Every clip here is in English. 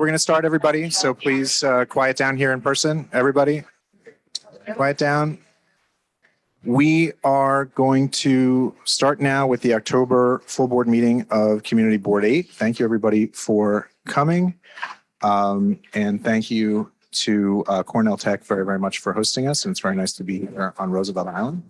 We're going to start, everybody, so please quiet down here in person. Everybody, quiet down. We are going to start now with the October full board meeting of Community Board 8. Thank you, everybody, for coming. And thank you to Cornell Tech very, very much for hosting us. And it's very nice to be here on Roosevelt Island.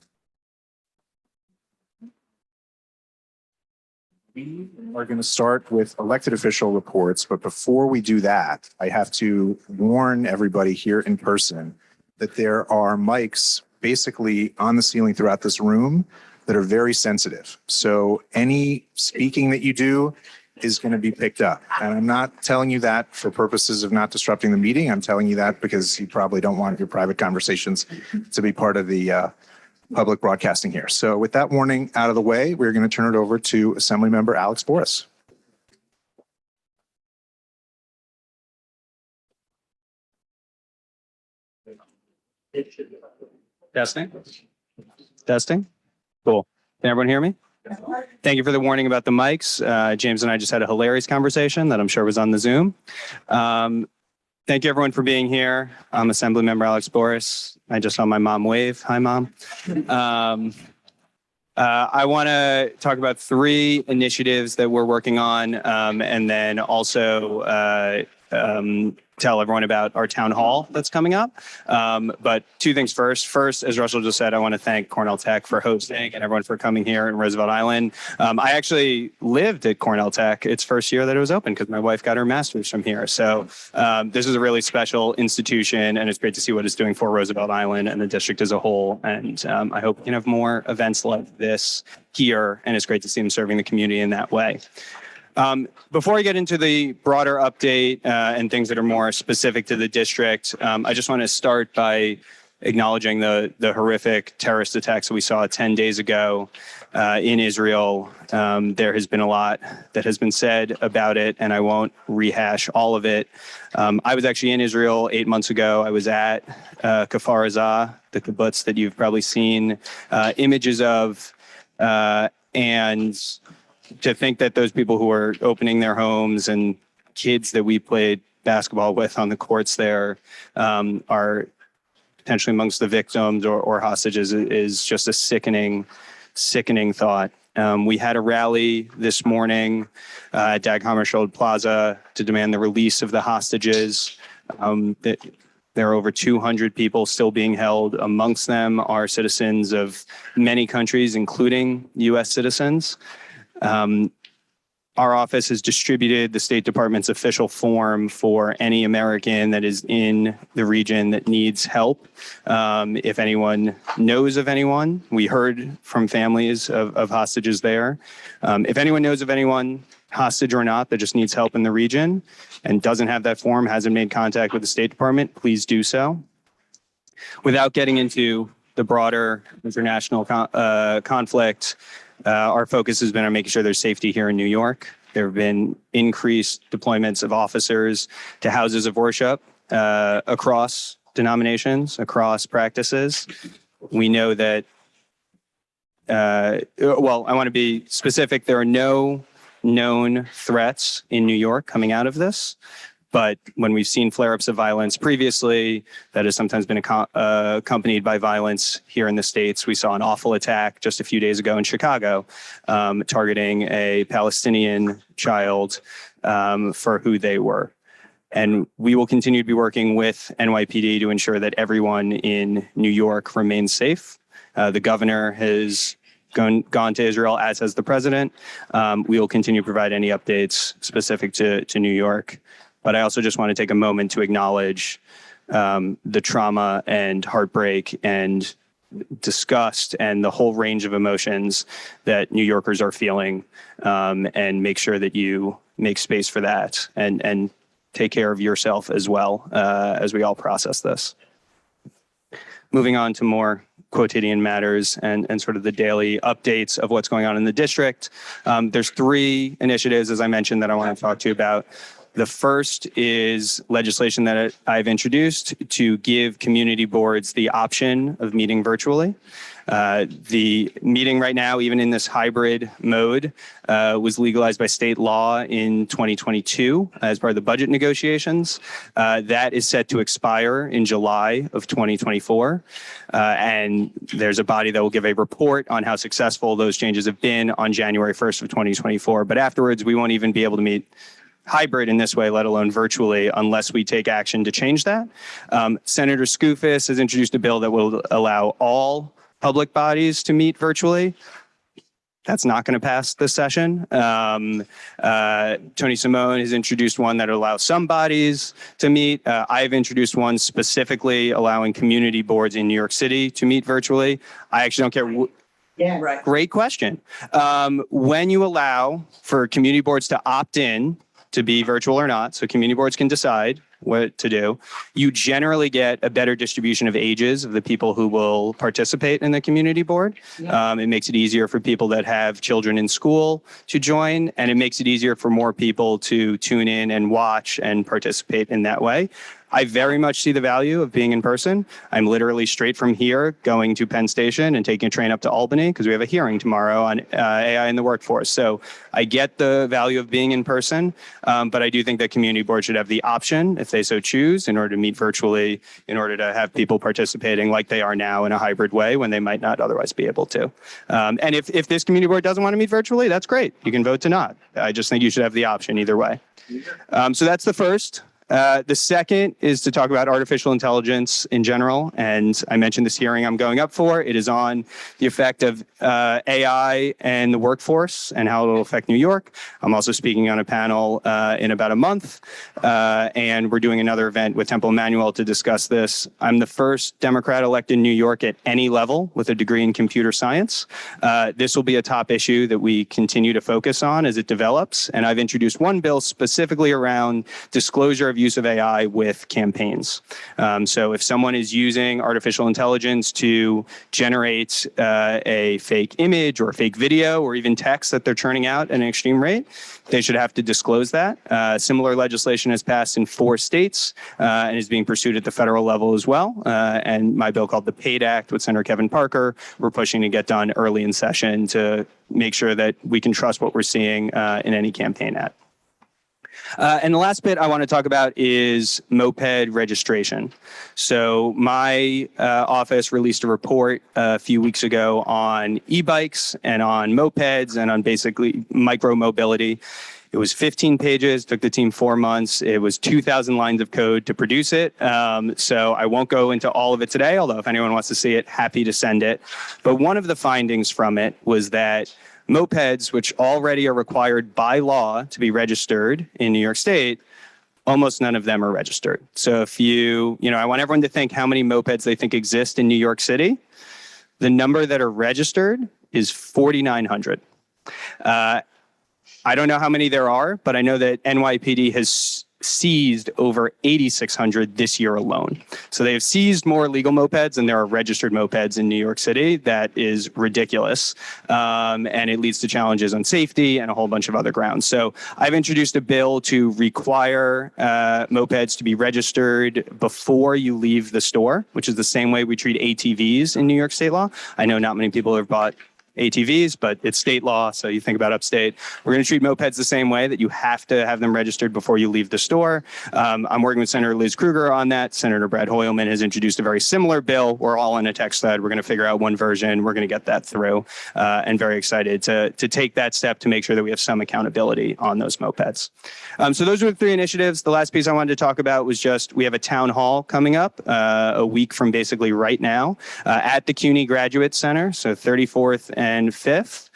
We are going to start with elected official reports, but before we do that, I have to warn everybody here in person that there are mics basically on the ceiling throughout this room that are very sensitive. So any speaking that you do is going to be picked up. And I'm not telling you that for purposes of not disrupting the meeting. I'm telling you that because you probably don't want your private conversations to be part of the public broadcasting here. So with that warning out of the way, we're going to turn it over to Assemblymember Alex Boris. Testing. Cool. Can everyone hear me? Thank you for the warning about the mics. James and I just had a hilarious conversation that I'm sure was on the Zoom. Thank you everyone for being here. I'm Assemblymember Alex Boris. I just saw my mom wave. Hi, Mom. I want to talk about 3 initiatives that we're working on, and then also tell everyone about our town hall that's coming up. But 2 things first. First, as Russell just said, I want to thank Cornell Tech for hosting and everyone for coming here in Roosevelt Island. I actually lived at Cornell Tech its first year that it was open because my wife got her master's from here. So this is a really special institution, and it's great to see what it's doing for Roosevelt Island and the district as a whole. And I hope we can have more events like this here, and it's great to see them serving the community in that way. Before I get into the broader update and things that are more specific to the district, I just want to start by acknowledging the horrific terrorist attacks that we saw 10 days ago in Israel. There has been a lot that has been said about it, and I won't rehash all of it. I was actually in Israel 8 months ago. I was at Kfar Aza, the kibbutz that you've probably seen images of, and to think that those people who are opening their homes and kids that we played basketball with on the courts there are potentially amongst the victims or hostages is just a sickening thought. We had a rally this morning at Dag Hammarskjöld Plaza to demand the release of the hostages. There are over 200 people still being held. Amongst them are citizens of many countries, including U.S. citizens. Our office has distributed the State Department's official form for any American that is in the region that needs help. If anyone knows of anyone, we heard from families of hostages there. If anyone knows of anyone, hostage or not, that just needs help in the region and doesn't have that form, hasn't made contact with the State Department, please do so. Without getting into the broader international conflict, our focus has been on making sure there's safety here in New York. There have been increased deployments of officers to houses of worship across denominations, across practices. We know that, I want to be specific. There are no known threats in New York coming out of this. But when we've seen flare-ups of violence previously, that has sometimes been accompanied by violence here in the States. We saw an awful attack just a few days ago in Chicago, targeting a Palestinian child for who they were. And we will continue to be working with NYPD to ensure that everyone in New York remains safe. The governor has gone to Israel, as has the president. We will continue to provide any updates specific to New York. But I also just want to take a moment to acknowledge the trauma and heartbreak and disgust and the whole range of emotions that New Yorkers are feeling, and make sure that you make space for that and take care of yourself as well as we all process this. Moving on to more quotidian matters and sort of the daily updates of what's going on in the district. There's 3 initiatives, as I mentioned, that I want to talk to you about. The first is legislation that I've introduced to give community boards the option of meeting virtually. The meeting right now, even in this hybrid mode, was legalized by state law in 2022 as part of the budget negotiations. That is set to expire in July of 2024. And there's a body that will give a report on how successful those changes have been on January 1st of 2024. But afterwards, we won't even be able to meet hybrid in this way, let alone virtually, unless we take action to change that. Senator Skoufis has introduced a bill that will allow all public bodies to meet virtually. That's not going to pass this session. Tony Simone has introduced one that allows some bodies to meet. I've introduced one specifically allowing community boards in New York City to meet virtually. I actually don't care. Yeah, right. Great question. When you allow for community boards to opt in to be virtual or not, so community boards can decide what to do, you generally get a better distribution of ages of the people who will participate in the community board. Yeah. It makes it easier for people that have children in school to join, and it makes it easier for more people to tune in and watch and participate in that way. I very much see the value of being in person. I'm literally straight from here going to Penn Station and taking a train up to Albany because we have a hearing tomorrow on AI in the workforce. So I get the value of being in person, but I do think that community boards should have the option, if they so choose, in order to meet virtually, in order to have people participating like they are now in a hybrid way when they might not otherwise be able to. And if this community board doesn't want to meet virtually, that's great. You can vote to not. I just think you should have the option either way. So that's the first. The second is to talk about artificial intelligence in general. And I mentioned this hearing I'm going up for. It is on the effect of AI and the workforce and how it will affect New York. I'm also speaking on a panel in about a month. And we're doing another event with Temple Emmanuel to discuss this. I'm the first Democrat elected in New York at any level with a degree in computer science. This will be a top issue that we continue to focus on as it develops. And I've introduced one bill specifically around disclosure of use of AI with campaigns. So if someone is using artificial intelligence to generate a fake image or a fake video or even text that they're churning out at an extreme rate, they should have to disclose that. Similar legislation has passed in 4 states and is being pursued at the federal level as well. And my bill called the PAID Act with Senator Kevin Parker, we're pushing to get done early in session to make sure that we can trust what we're seeing in any campaign ad. And the last bit I want to talk about is moped registration. So my office released a report a few weeks ago on e-bikes and on mopeds and on basically micro mobility. It was 15 pages, took the team 4 months. It was 2,000 lines of code to produce it. So I won't go into all of it today, although if anyone wants to see it, happy to send it. But one of the findings from it was that mopeds, which already are required by law to be registered in New York State, almost none of them are registered. So if I want everyone to think how many mopeds they think exist in New York City. The number that are registered is 4,900. I don't know how many there are, but I know that NYPD has seized over 8,600 this year alone. So they have seized more legal mopeds than there are registered mopeds in New York City. That is ridiculous. And it leads to challenges on safety and a whole bunch of other grounds. So I've introduced a bill to require mopeds to be registered before you leave the store, which is the same way we treat ATVs in New York state law. I know not many people have bought ATVs, but it's state law, so you think about upstate. We're going to treat mopeds the same way, that you have to have them registered before you leave the store. I'm working with Senator Liz Krueger on that. Senator Brad Hoylman has introduced a very similar bill. We're all in a text thread. We're going to figure out one version. We're going to get that through, and very excited to take that step to make sure that we have some accountability on those mopeds. So those are the 3 initiatives. The last piece I wanted to talk about was just we have a town hall coming up a week from basically right now at the CUNY Graduate Center, so 34th and 5th.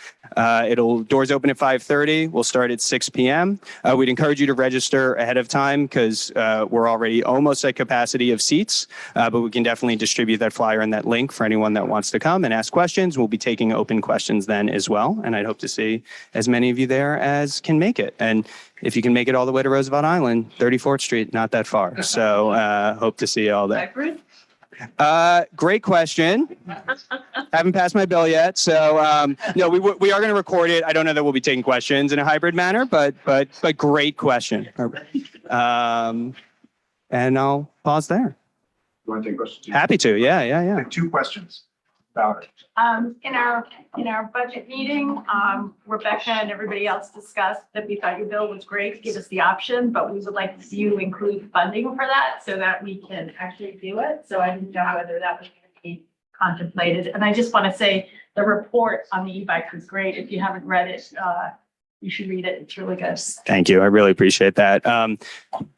Doors open at 5:30. We'll start at 6 p.m. We'd encourage you to register ahead of time because we're already almost at capacity of seats, but we can definitely distribute that flyer and that link for anyone that wants to come and ask questions. We'll be taking open questions then as well, and I'd hope to see as many of you there as can make it. And if you can make it all the way to Roosevelt Island, 34th Street, not that far. So hope to see you all there. Great question. Haven't passed my bill yet, so no, we are going to record it. I don't know that we'll be taking questions in a hybrid manner, but great question. And I'll pause there. You want to take questions? Happy to. Yeah. Take 2 questions about it. In our budget meeting, Rebecca and everybody else discussed that we thought your bill was great, give us the option, but we would like to see you include funding for that so that we can actually do it. So I didn't know whether that was going to be contemplated. And I just want to say the report on the e-bike was great. If you haven't read it, you should read it. It's really good. Thank you. I really appreciate that.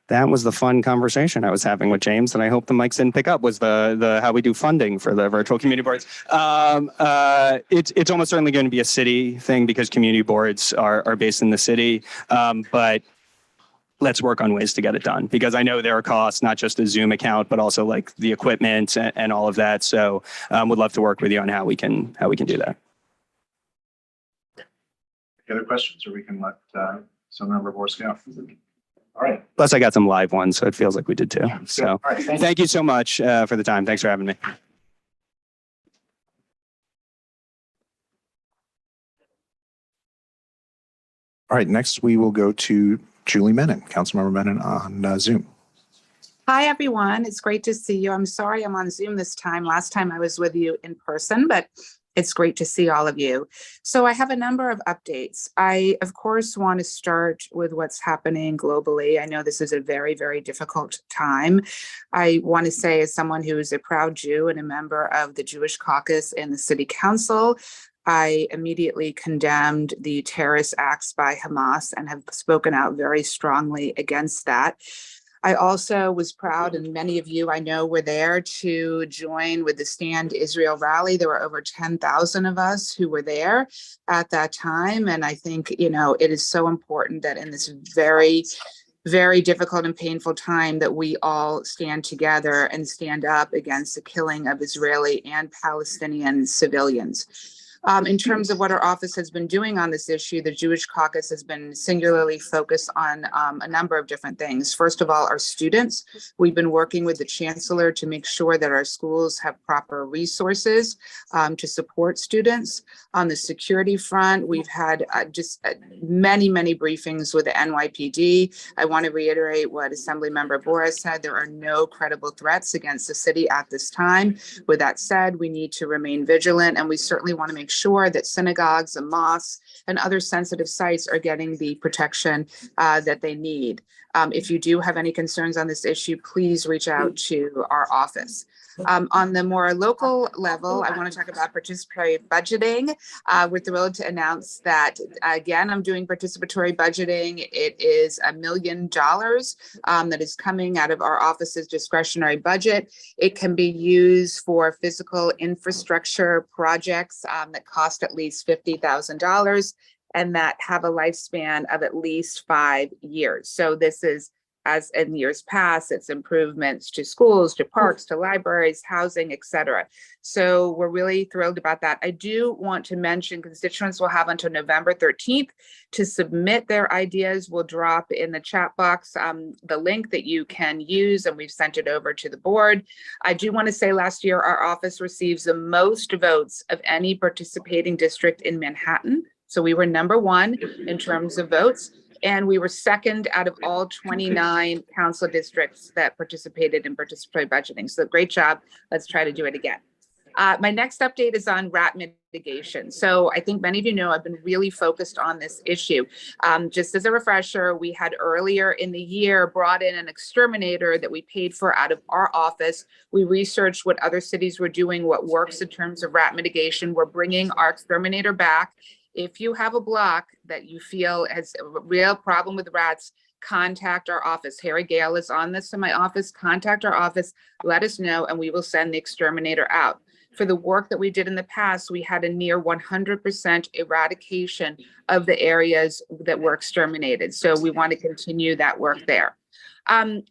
That was the fun conversation I was having with James, and I hope the mics didn't pick up, was the how we do funding for the virtual community boards. It's almost certainly going to be a city thing because community boards are based in the city. But let's work on ways to get it done, because I know there are costs, not just a Zoom account, but also like the equipment and all of that. So would love to work with you on how we can do that. Any other questions, or we can let some member Board Scout? All right. Plus, I got some live ones, so it feels like we did too. So All right, thank you so much for the time. Thanks for having me. All right, next we will go to Julie Menon, Councilmember Menon on Zoom. Hi, everyone. It's great to see you. I'm sorry I'm on Zoom this time. Last time I was with you in person, but it's great to see all of you. So I have a number of updates. I, of course, want to start with what's happening globally. I know this is a very, very difficult time. I want to say, as someone who is a proud Jew and a member of the Jewish caucus in the city council, I immediately condemned the terrorist acts by Hamas and have spoken out very strongly against that. I also was proud, and many of you I know were there, to join with the Stand Israel rally. There were over 10,000 of us who were there at that time. And I think, it is so important that in this very, very difficult and painful time that we all stand together and stand up against the killing of Israeli and Palestinian civilians. In terms of what our office has been doing on this issue, the Jewish caucus has been singularly focused on a number of different things. First of all, our students. We've been working with the chancellor to make sure that our schools have proper resources to support students. On the security front, we've had many, many briefings with the NYPD. I want to reiterate what Assemblymember Boris said. There are no credible threats against the city at this time. With that said, we need to remain vigilant, and we certainly want to make sure that synagogues and mosques and other sensitive sites are getting the protection that they need. If you do have any concerns on this issue, please reach out to our office. On the more local level, I want to talk about participatory budgeting. We're thrilled to announce that, again, I'm doing participatory budgeting. It is $1 million that is coming out of our office's discretionary budget. It can be used for physical infrastructure projects that cost at least $50,000 and that have a lifespan of at least 5 years. So this is, as in years past, it's improvements to schools, to parks, to libraries, housing, et cetera. So we're really thrilled about that. I do want to mention constituents will have until November 13th to submit their ideas. We'll drop in the chat box the link that you can use, and we've sent it over to the board. I do want to say last year, our office receives the most votes of any participating district in Manhattan. So we were number 1 in terms of votes. And we were second out of all 29 council districts that participated in participatory budgeting. So great job. Let's try to do it again. My next update is on rat mitigation. So I think many of you know I've been really focused on this issue. Just as a refresher, we had earlier in the year brought in an exterminator that we paid for out of our office. We researched what other cities were doing, what works in terms of rat mitigation. We're bringing our exterminator back. If you have a block that you feel has a real problem with rats, contact our office. Harry Gale is on this in my office. Contact our office, let us know, and we will send the exterminator out. For the work that we did in the past, we had a near 100% eradication of the areas that were exterminated. So we want to continue that work there.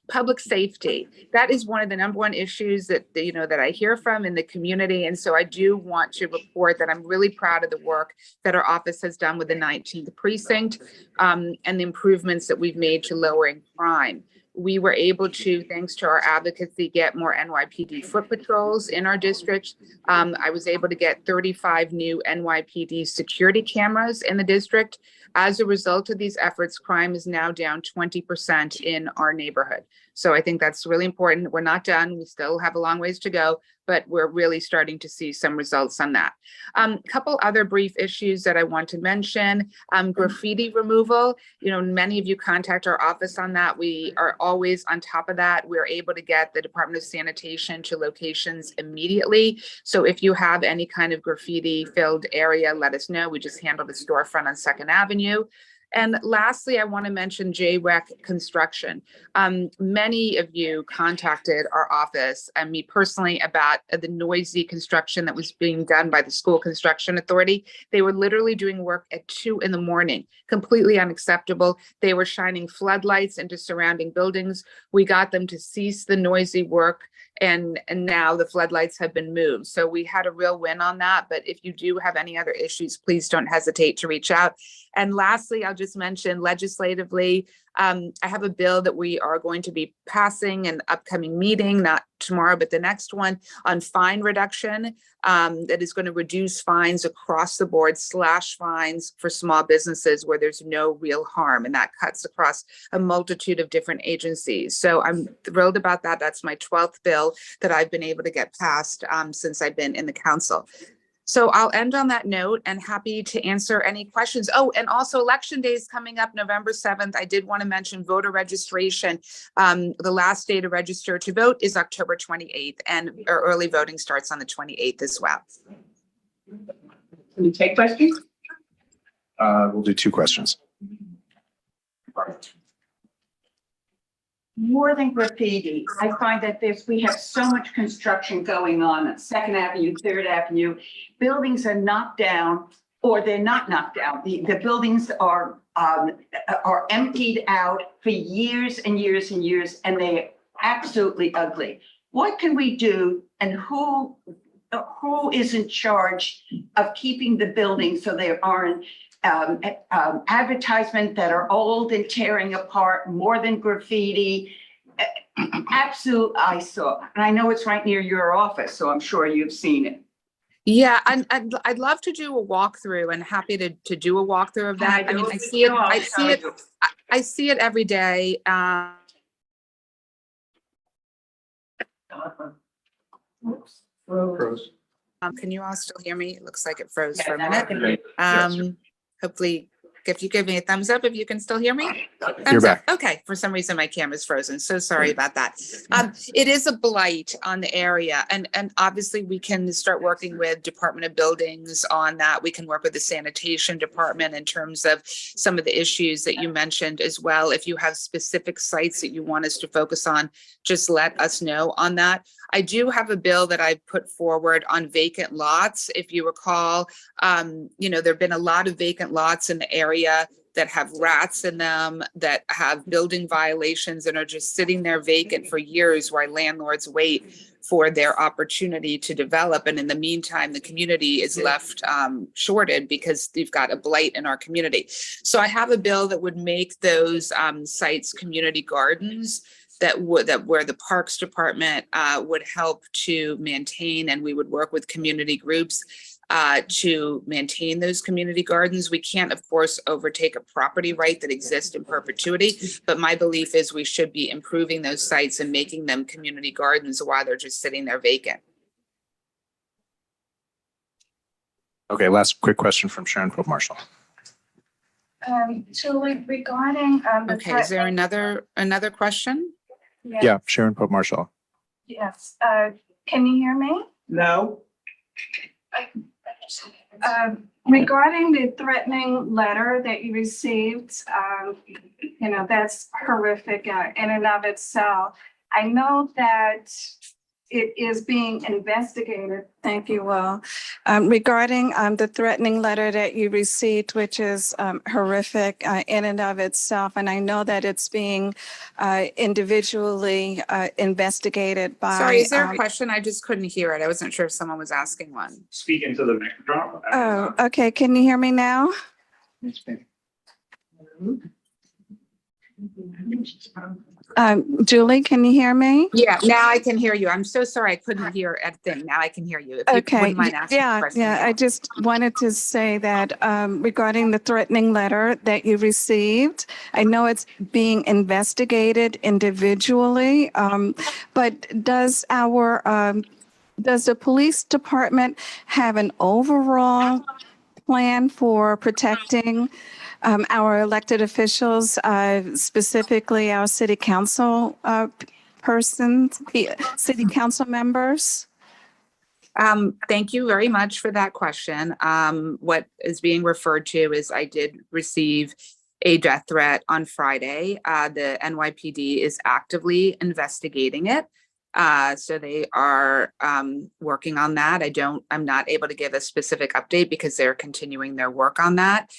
Public safety. That is one of the number 1 issues that I hear from in the community. And so I do want to report that I'm really proud of the work that our office has done with the 19th precinct and the improvements that we've made to lowering crime. We were able to, thanks to our advocacy, get more NYPD foot patrols in our district. I was able to get 35 new NYPD security cameras in the district. As a result of these efforts, crime is now down 20% in our neighborhood. So I think that's really important. We're not done. We still have a long ways to go, but we're really starting to see some results on that. Couple other brief issues that I want to mention. Graffiti removal. You know, many of you contact our office on that. We are always on top of that. We're able to get the Department of Sanitation to locations immediately. So if you have any kind of graffiti filled area, let us know. We just handle the storefront on 2nd Avenue. And lastly, I want to mention JREC construction. Many of you contacted our office and me personally about the noisy construction that was being done by the School Construction Authority. They were literally doing work at 2 a.m, completely unacceptable. They were shining floodlights into surrounding buildings. We got them to cease the noisy work, and now the floodlights have been moved. So we had a real win on that. But if you do have any other issues, please don't hesitate to reach out. And lastly, I'll just mention legislatively, I have a bill that we are going to be passing in upcoming meeting, not tomorrow, but the next one, on fine reduction, that is going to reduce fines across the board, slash fines for small businesses where there's no real harm. And that cuts across a multitude of different agencies. So I'm thrilled about that. That's my 12th bill that I've been able to get passed since I've been in the council. So I'll end on that note and happy to answer any questions. Oh, and also Election Day is coming up November 7th. I did want to mention voter registration. The last day to register to vote is October 28th, and our early voting starts on the 28th as well. Can we take questions? We'll do 2 questions. More than graffiti, I find that we have so much construction going on at 2nd Avenue, 3rd Avenue. Buildings are knocked down, or they're not knocked down. The buildings are emptied out for years and years and years, and they're absolutely ugly. What can we do, and who is in charge of keeping the buildings so they aren't advertisement that are old and tearing apart, more than graffiti? Absolute eyesore. And I know it's right near your office, so I'm sure you've seen it. Yeah, I'd love to do a walkthrough, and happy to do a walkthrough of that. I mean, I see it. I see it every day. Can you all still hear me? It looks like it froze for a minute. Hopefully, if you give me a thumbs up, if you can still hear me. You're back. Okay, for some reason my camera's frozen. So sorry about that. It is a blight on the area, and obviously we can start working with Department of Buildings on that. We can work with the sanitation department in terms of some of the issues that you mentioned as well. If you have specific sites that you want us to focus on, just let us know on that. I do have a bill that I put forward on vacant lots. If you recall, you know, there've been a lot of vacant lots in the area that have rats in them, that have building violations, and are just sitting there vacant for years while landlords wait for their opportunity to develop. And in the meantime, the community is left shorted because they've got a blight in our community. So I have a bill that would make those sites community gardens, that where the Parks Department would help to maintain, and we would work with community groups to maintain those community gardens. We can't, of course, overtake a property right that exists in perpetuity, but my belief is we should be improving those sites and making them community gardens while they're just sitting there vacant. Okay, last quick question from Sharon Pope Marshall. So regarding Okay, is there another question? Yeah, Sharon Pope Marshall. Yes, can you hear me? No. Regarding the threatening letter that you received, you know, that's horrific in and of itself. I know that it is being investigated. Thank you, Will. Regarding the threatening letter that you received, which is horrific in and of itself. And I know that it's being individually investigated by. Sorry, is there a question? I just couldn't hear it. I wasn't sure if someone was asking one. Speak into the microphone. Oh, okay. Can you hear me now? Julie, can you hear me? Yeah, now I can hear you. I'm so sorry. I couldn't hear a thing. Now I can hear you. If you Okay. wouldn't mind asking a question. I just wanted to say that regarding the threatening letter that you received, I know it's being investigated individually, but does the police department have an overall plan for protecting our elected officials, specifically our city council city council members? Thank you very much for that question. What is being referred to is I did receive a death threat on Friday. The NYPD is actively investigating it. So they are working on that. I'm not able to give a specific update because they're continuing their work on that.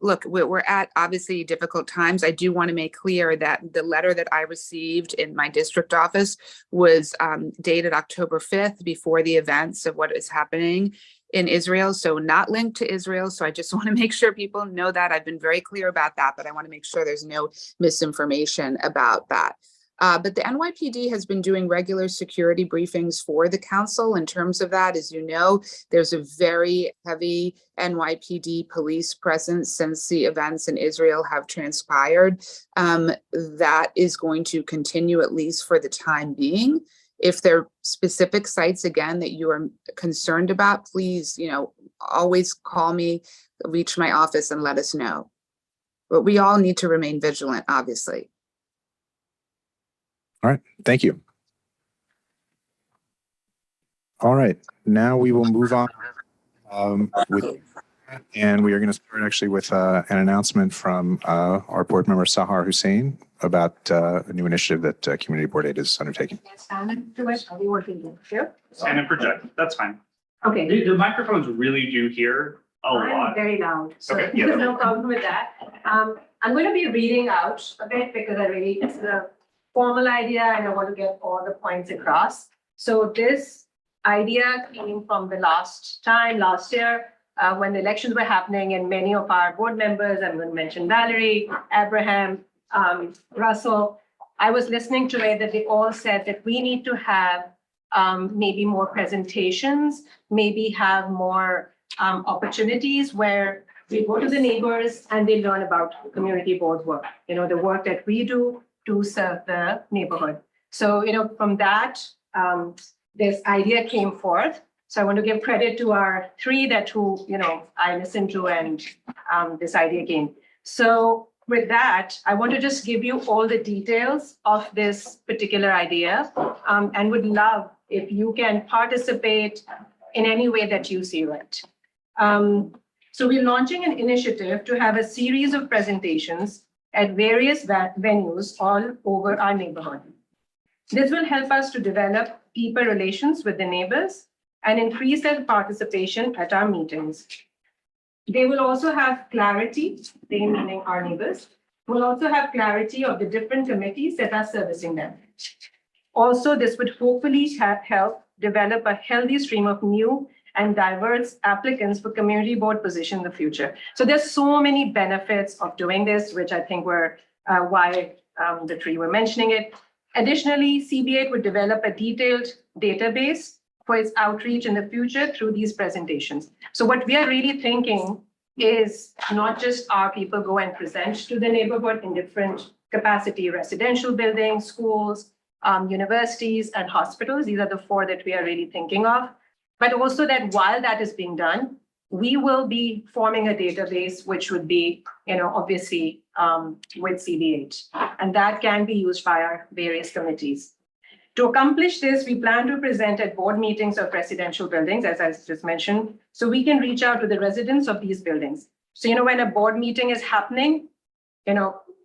Look, we're at obviously difficult times. I do want to make clear that the letter that I received in my district office was dated October 5th, before the events of what is happening in Israel. So not linked to Israel. So I just want to make sure people know that. I've been very clear about that, but I want to make sure there's no misinformation about that. But the NYPD has been doing regular security briefings for the council. In terms of that, as you know, there's a very heavy NYPD police presence since the events in Israel have transpired. That is going to continue, at least for the time being. If there are specific sites, again, that you are concerned about, please, always call me, reach my office and let us know. But we all need to remain vigilant, obviously. All right, thank you. All right, now we will move on and we are going to start actually with an announcement from our board member Sahar Hussein about a new initiative that Community Board 8 is undertaking. Stand and do it. Are we working here? Stand and project, that's fine. Okay. The microphones really do hear a I'm lot. very loud, so Okay, yeah. there's no problem with that. I'm going to be reading out a bit because it's a formal idea and I want to get all the points across. So this idea came from the last year, when the elections were happening, and many of our board members, I'm going to mention Valerie, Abraham, Russell, I was listening to it that they all said that we need to have maybe more presentations, maybe have more opportunities where we go to the neighbors and they learn about community board work, the work that we do to serve the neighborhood. So, from that, this idea came forth. So I want to give credit to our three who I listened to, and this idea came. So with that, I want to just give you all the details of this particular idea, and would love if you can participate in any way that you see right. So we're launching an initiative to have a series of presentations at various venues all over our neighborhood. This will help us to develop deeper relations with the neighbors and increase their participation at our meetings. They will also have clarity, they meaning our neighbors, will also have clarity of the different committees that are servicing them. Also, this would hopefully help develop a healthy stream of new and diverse applicants for community board position in the future. So there's so many benefits of doing this, which I think were why the three were mentioning it. Additionally, CB8 would develop a detailed database for its outreach in the future through these presentations. So what we are really thinking is not just our people go and present to the neighborhood in different capacity, residential buildings, schools, universities, and hospitals. These are the four that we are really thinking of. But also that while that is being done, we will be forming a database, which would be, obviously with CB8. And that can be used by our various committees. To accomplish this, we plan to present at board meetings of residential buildings, as I just mentioned, so we can reach out to the residents of these buildings. So, when a board meeting is happening, and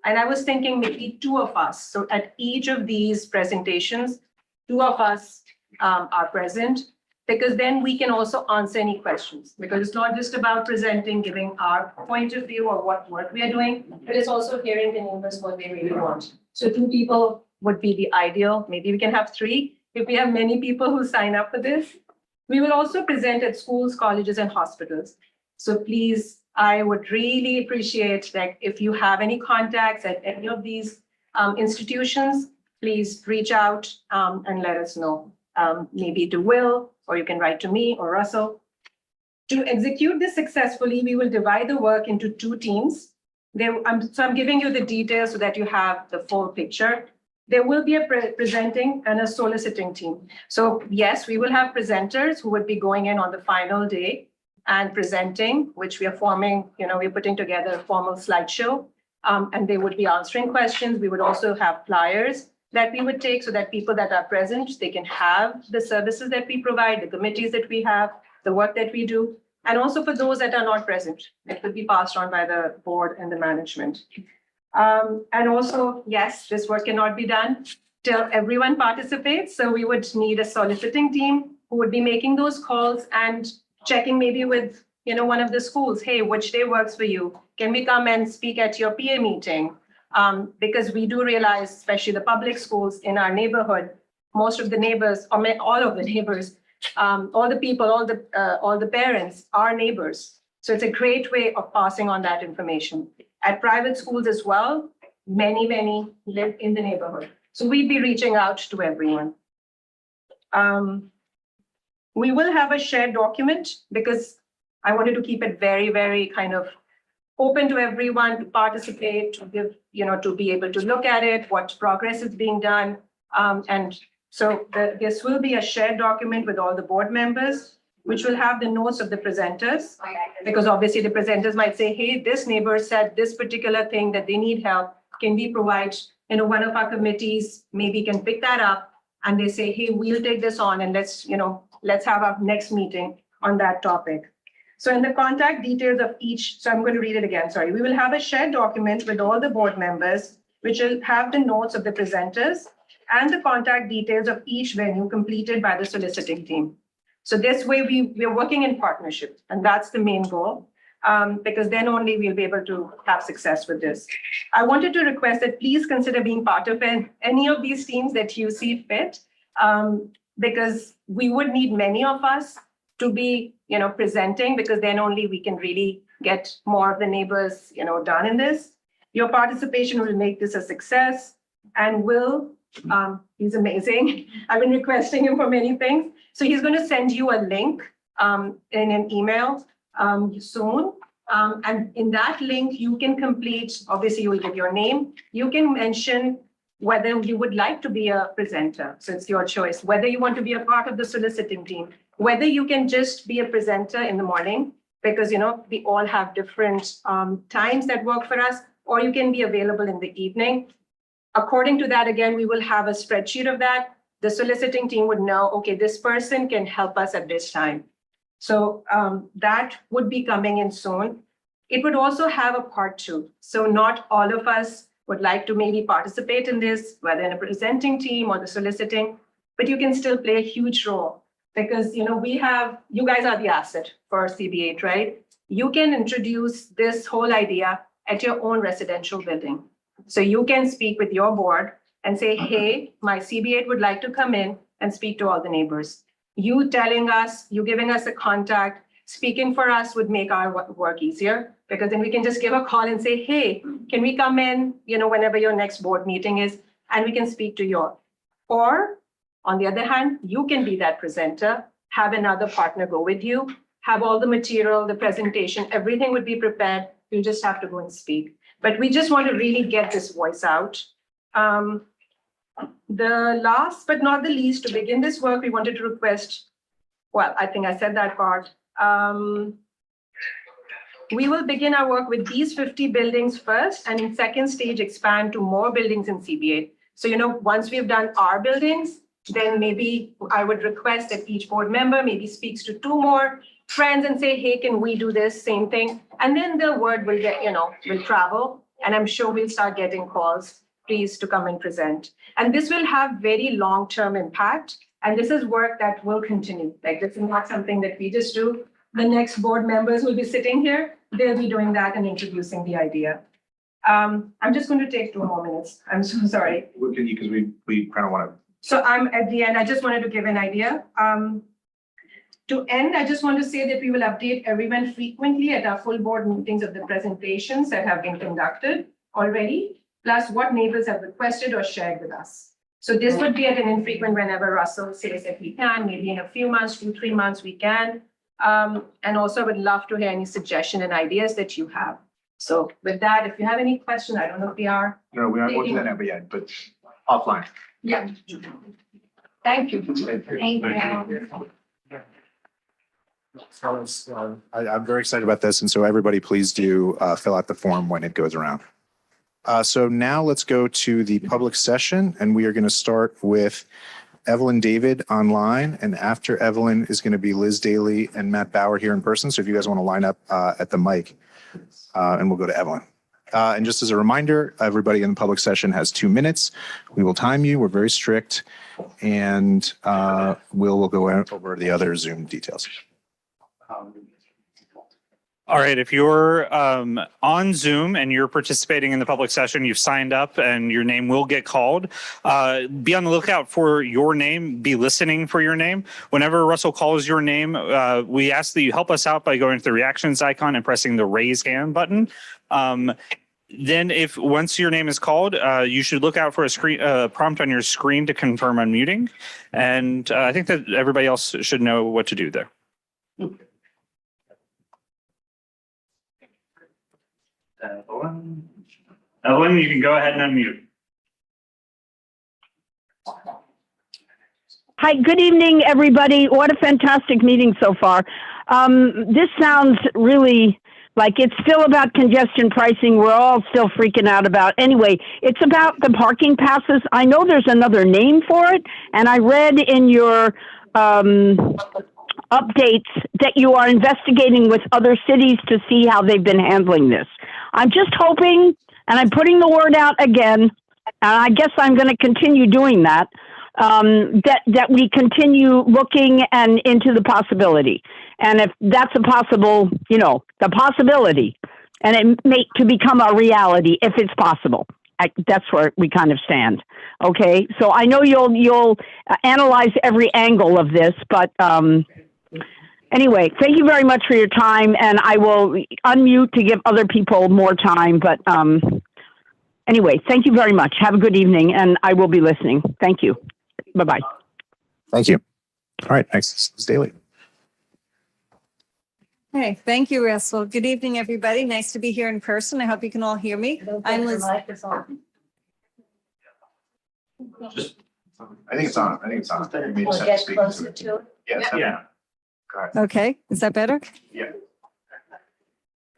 I was thinking maybe two of us. So at each of these presentations, two of us are present, because then we can also answer any questions, because it's not just about presenting, giving our point of view of what work we are doing, but it's also hearing the neighbors what they really want. So two people would be the ideal. Maybe we can have three if we have many people who sign up for this. We will also present at schools, colleges, and hospitals. So please, I would really appreciate that if you have any contacts at any of these institutions, please reach out and let us know. Maybe to Will, or you can write to me or Russell. To execute this successfully, we will divide the work into 2 teams. I'm giving you the details so that you have the full picture. There will be a presenting and a soliciting team. So yes, we will have presenters who would be going in on the final day and presenting, which we are forming, we're putting together a formal slideshow. And they would be answering questions. We would also have flyers that we would take so that people that are present, they can have the services that we provide, the committees that we have, the work that we do. And also for those that are not present, it will be passed on by the board and the management. And also, yes, this work cannot be done till everyone participates. So we would need a soliciting team who would be making those calls and checking maybe with, one of the schools, hey, which day works for you? Can we come and speak at your PA meeting? Because we do realize, especially the public schools in our neighborhood, most of the neighbors, or all of the neighbors, all the people, all the parents are neighbors. So it's a great way of passing on that information. At private schools as well, many live in the neighborhood. So we'd be reaching out to everyone. We will have a shared document because I wanted to keep it very, very kind of open to everyone to participate, to give, to be able to look at it, what progress is being done. And so this will be a shared document with all the board members, which will have the notes of the presenters, because obviously the presenters might say, hey, this neighbor said this particular thing that they need help. Can we provide, one of our committees maybe can pick that up and they say, hey, we'll take this on and let's have our next meeting on that topic. So in the contact details of each, so I'm going to read it again, sorry. We will have a shared document with all the board members, which will have the notes of the presenters and the contact details of each venue completed by the soliciting team. So this way we're working in partnership, and that's the main goal, because then only we'll be able to have success with this. I wanted to request that please consider being part of any of these teams that you see fit, because we would need many of us to be, presenting, because then only we can really get more of the neighbors, done in this. Your participation will make this a success, and Will, he's amazing. I've been requesting him for many things. So he's going to send you a link in an email soon. And in that link, you can complete, obviously you will give your name. You can mention whether you would like to be a presenter. So it's your choice, whether you want to be a part of the soliciting team, whether you can just be a presenter in the morning, because, we all have different times that work for us, or you can be available in the evening. According to that, again, we will have a spreadsheet of that. The soliciting team would know, okay, this person can help us at this time. So that would be coming in soon. It would also have a part 2. So not all of us would like to maybe participate in this, whether in a presenting team or the soliciting, but you can still play a huge role because, you guys are the asset for CB8, right? You can introduce this whole idea at your own residential building. So you can speak with your board and say, hey, my CB8 would like to come in and speak to all the neighbors. You telling us, you giving us a contact, speaking for us would make our work easier, because then we can just give a call and say, hey, can we come in, whenever your next board meeting is, and we can speak to you. Or on the other hand, you can be that presenter, have another partner go with you, have all the material, the presentation, everything would be prepared. You just have to go and speak. But we just want to really get this voice out. The last but not the least, to begin this work, we wanted to request, well, I think I said that part. We will begin our work with these 50 buildings first, and in second stage, expand to more buildings in CB8. So, once we've done our buildings, then maybe I would request that each board member maybe speaks to 2 more friends and say, hey, can we do this same thing? And then the word will get, will travel. And I'm sure we'll start getting calls, please, to come and present. And this will have very long-term impact. And this is work that will continue. Like, this is not something that we just do. The next board members will be sitting here. They'll be doing that and introducing the idea. I'm just going to take 2 more minutes. I'm so sorry. Because we kind of want to. So I'm at the end. I just wanted to give an idea. To end, I just want to say that we will update everyone frequently at our full board meetings of the presentations that have been conducted already. plus what neighbors have requested or shared with us. So this would be at an infrequent whenever Russell says that we can, maybe in a few months, 2-3 months, we can. And also I would love to hear any suggestion and ideas that you have. So with that, if you have any questions, I don't know if we are. No, we aren't working on that yet, but offline. Yeah. Thank you. Thank you. I'm very excited about this, and so everybody please do fill out the form when it goes around. So now let's go to the public session, and we are going to start with Evelyn David online, and after Evelyn is going to be Liz Daly and Matt Bauer here in person. So if you guys want to line up at the mic, and we'll go to Evelyn. And just as a reminder, everybody in the public session has 2 minutes. We will time you. We're very strict, and we'll go over the other Zoom details. All right, if you're on Zoom and you're participating in the public session, you've signed up and your name will get called. Be on the lookout for your name, be listening for your name. Whenever Russell calls your name, we ask that you help us out by going to the reactions icon and pressing the raise hand button. Then once your name is called, you should look out for a prompt on your screen to confirm unmuting. And I think that everybody else should know what to do there. Evelyn, you can go ahead and unmute. Hi, good evening, everybody. What a fantastic meeting so far. This sounds really like it's still about congestion pricing. We're all still freaking out about. Anyway, it's about the parking passes. I know there's another name for it, and I read in your updates that you are investigating with other cities to see how they've been handling this. I'm just hoping, and I'm putting the word out again, and I guess I'm going to continue doing that, that we continue looking and into the possibility. And if that's a possible, the possibility, and it may to become a reality if it's possible. That's where we kind of stand. Okay. So I know you'll analyze every angle of this, but, anyway, thank you very much for your time, and I will unmute to give other people more time. But anyway, thank you very much. Have a good evening, and I will be listening. Thank you. Bye-bye. Thank you. All right, next is Daly. Hey, thank you, Russell. Good evening, everybody. Nice to be here in person. I hope you can all hear me. I'm Liz. I think it's on. You may just have to speak into it. Yes. Yeah. Okay, is that better? Yeah.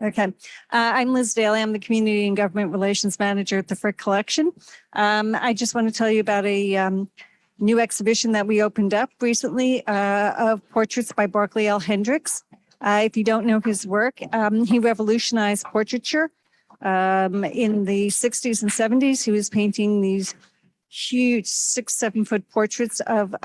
Okay. I'm Liz Daly. I'm the Community and Government Relations Manager at the Frick Collection. I just want to tell you about a new exhibition that we opened up recently of portraits by Barclay L. Hendricks. If you don't know his work, he revolutionized portraiture in the 60s and 70s. He was painting these huge 6-7 foot portraits of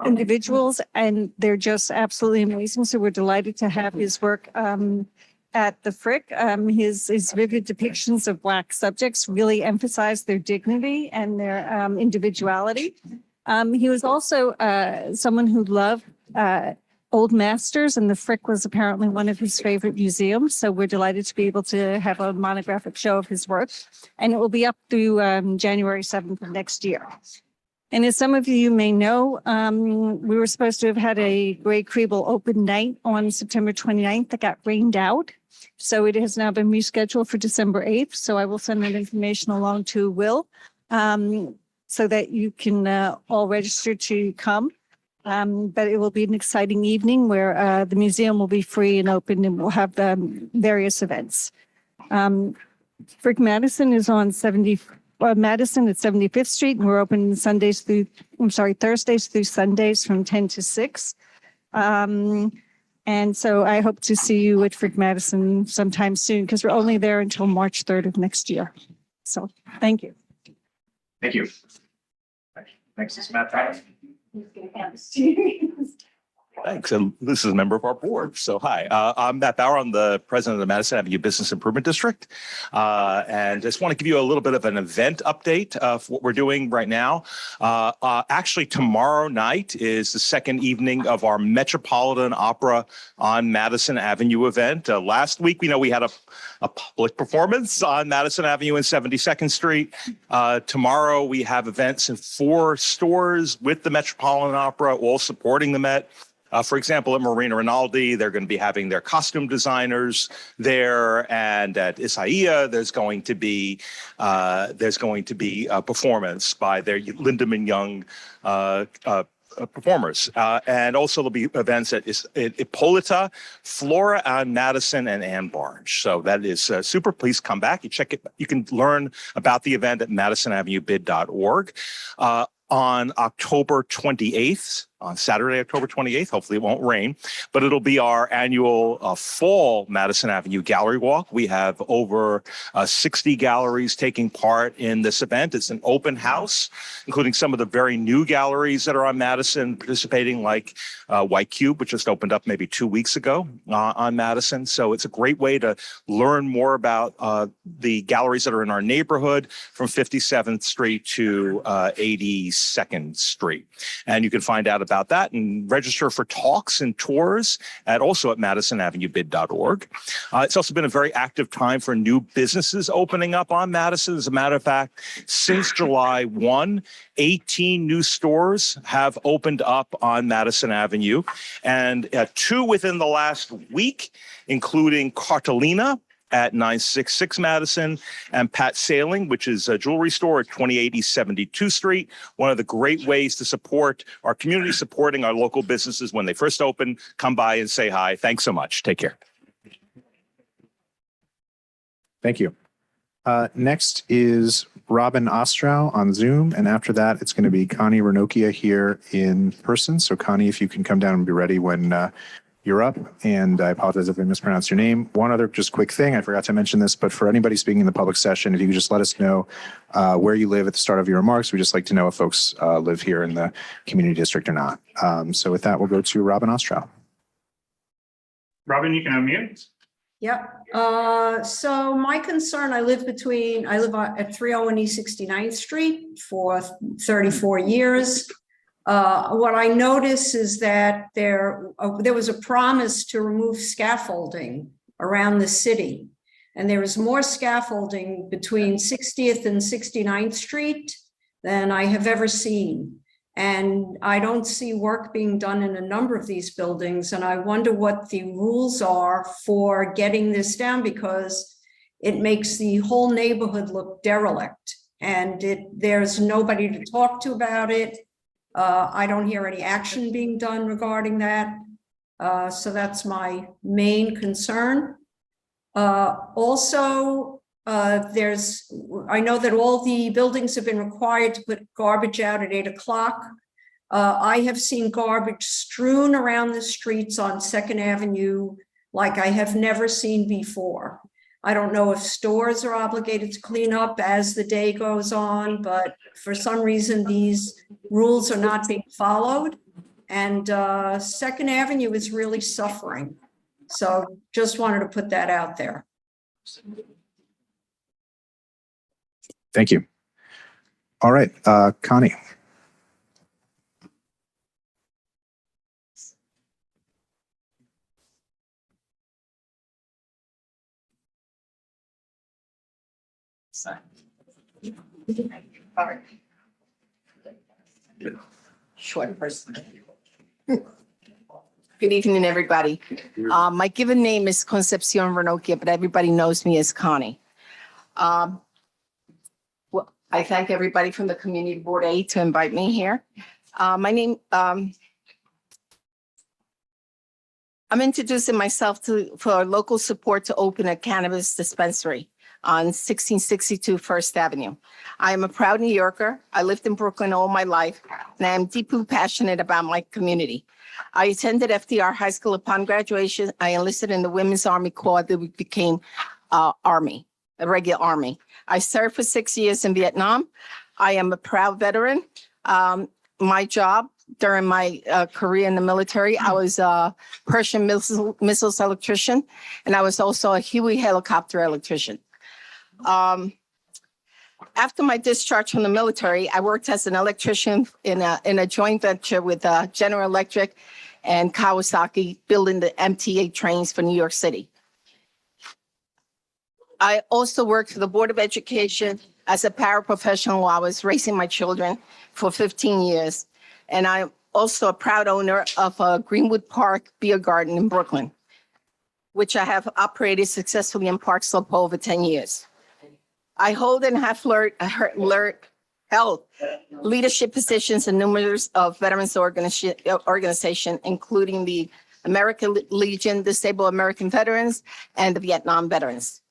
individuals, and they're just absolutely amazing. So we're delighted to have his work at the Frick. His vivid depictions of Black subjects really emphasize their dignity and their individuality. He was also someone who loved old masters, and the Frick was apparently one of his favorite museums. So we're delighted to be able to have a monographic show of his work, and it will be up through January 7th of next year. And as some of you may know, we were supposed to have had a Grey Kriebel open night on September 29th that got rained out. So it has now been rescheduled for December 8th. So I will send that information along to Will so that you can all register to come. But it will be an exciting evening where the museum will be free and open, and we'll have various events. Frick Madison is on Madison at 75th Street, and we're open Thursdays through Sundays from 10 to 6. And so I hope to see you at Frick Madison sometime soon, because we're only there until March 3rd of next year. So thank you. Thank you. Next is Matt Bauer. Thanks. And this is a member of our board. So hi, I'm Matt Bauer. I'm the president of the Madison Avenue Business Improvement District. And just want to give you a little bit of an event update of what we're doing right now. Actually, tomorrow night is the second evening of our Metropolitan Opera on Madison Avenue event. Last week, we had a public performance on Madison Avenue and 72nd Street. Tomorrow, we have events in 4 stores with the Metropolitan Opera, all supporting the Met. For example, at Marina Rinaldi, they're going to be having their costume designers there, and at Isaiah, there's going to be a performance by their Lindemann Young performers, and also there'll be events at Ippolita, Flora on Madison, and Ann Barge. So that is super. Please come back. You check it. You can learn about the event at MadisonAvenueBid.org. On October 28th, on Saturday, October 28th, hopefully it won't rain, but it'll be our annual fall Madison Avenue Gallery Walk. We have over 60 galleries taking part in this event. It's an open house, including some of the very new galleries that are on Madison participating, like White Cube, which just opened up maybe 2 weeks ago on Madison. So it's a great way to learn more about the galleries that are in our neighborhood from 57th Street to 82nd Street. And you can find out about that and register for talks and tours also at MadisonAvenueBid.org. It's also been a very active time for new businesses opening up on Madison. As a matter of fact, since July 1, 18 new stores have opened up on Madison Avenue, and 2 within the last week, including Cartolina at 966 Madison, and Pat Sailing, which is a jewelry store at 2080 72th Street. One of the great ways to support our community, supporting our local businesses when they first open. Come by and say hi. Thanks so much. Take care. Thank you. Next is Robin Ostrow on Zoom, and after that, it's going to be Connie Ranocchia here in person. So Connie, if you can come down and be ready when you're up, and I apologize if I mispronounced your name. One other just quick thing, I forgot to mention this, but for anybody speaking in the public session, if you could just let us know where you live at the start of your remarks. We just like to know if folks live here in the community district or not. So with that, we'll go to Robin Ostrow. Robin, you can unmute. Yep. So my concern, I live at 301 East 69th Street for 34 years. What I notice is that there was a promise to remove scaffolding around the city. And there is more scaffolding between 60th and 69th Street than I have ever seen. And I don't see work being done in a number of these buildings. And I wonder what the rules are for getting this down, because it makes the whole neighborhood look derelict. And there's nobody to talk to about it. I don't hear any action being done regarding that. So that's my main concern. Also, I know that all the buildings have been required to put garbage out at 8 o'clock. I have seen garbage strewn around the streets on 2nd Avenue like I have never seen before. I don't know if stores are obligated to clean up as the day goes on, but for some reason, these rules are not being followed. And 2nd Avenue is really suffering. So just wanted to put that out there. Thank you. All right, Connie. Short person. Good evening, everybody. My given name is Concepcion Ranocchia, but everybody knows me as Connie. Well, I thank everybody from the Community Board A to invite me here. I'm introducing myself for local support to open a cannabis dispensary on 1662 First Avenue. I am a proud New Yorker. I lived in Brooklyn all my life, and I am deeply passionate about my community. I attended FDR High School. Upon graduation, I enlisted in the Women's Army Corps that became Army, a regular Army. I served for 6 years in Vietnam. I am a proud veteran. My job during my career in the military. I was a Pershing missiles electrician, and I was also a Huey helicopter electrician. After my discharge from the military, I worked as an electrician in a joint venture with General Electric and Kawasaki, building the MTA trains for New York City. I also worked for the Board of Education as a paraprofessional while I was raising my children for 15 years. And I'm also a proud owner of a Greenwood Park Beer Garden in Brooklyn, which I have operated successfully in Park Slope for over 10 years. I hold and have held leadership positions in numerous of veterans organization, including the American Legion, Disabled American Veterans, and the Vietnam Veterans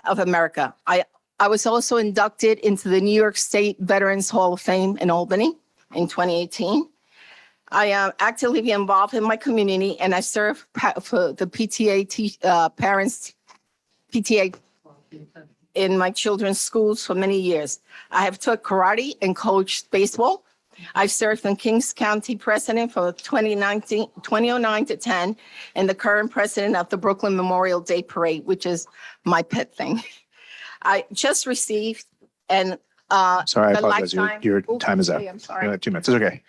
of America. I was also inducted into the New York State Veterans Hall of Fame in Albany in 2018. I am actively involved in my community, and I serve for the PTA parents PTA in my children's schools for many years. I have taught karate and coached baseball. I've served in Kings County president for 2009 to 10, and the current president of the Brooklyn Memorial Day Parade, which is my pet thing. I just received Sorry, I the apologize. lifetime- Your Oops, time is up. I'm You sorry. have 2 minutes. It's okay.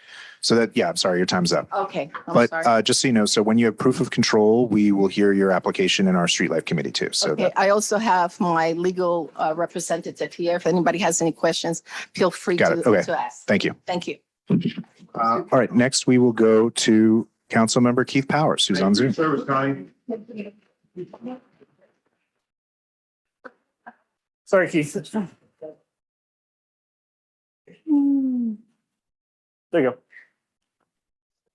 So that, yeah, I'm sorry, your time's up. Okay, I'm But sorry. just so you know, so when you have proof of control, we will hear your application in our Street Life Committee too. So Okay, that, I also have my legal representative here. If anybody has any questions, feel free got it. Okay. to ask. Thank you. Thank you. All right, next we will go to Councilmember Keith Powers, who's on Zoom. Sorry, Keith. There you go.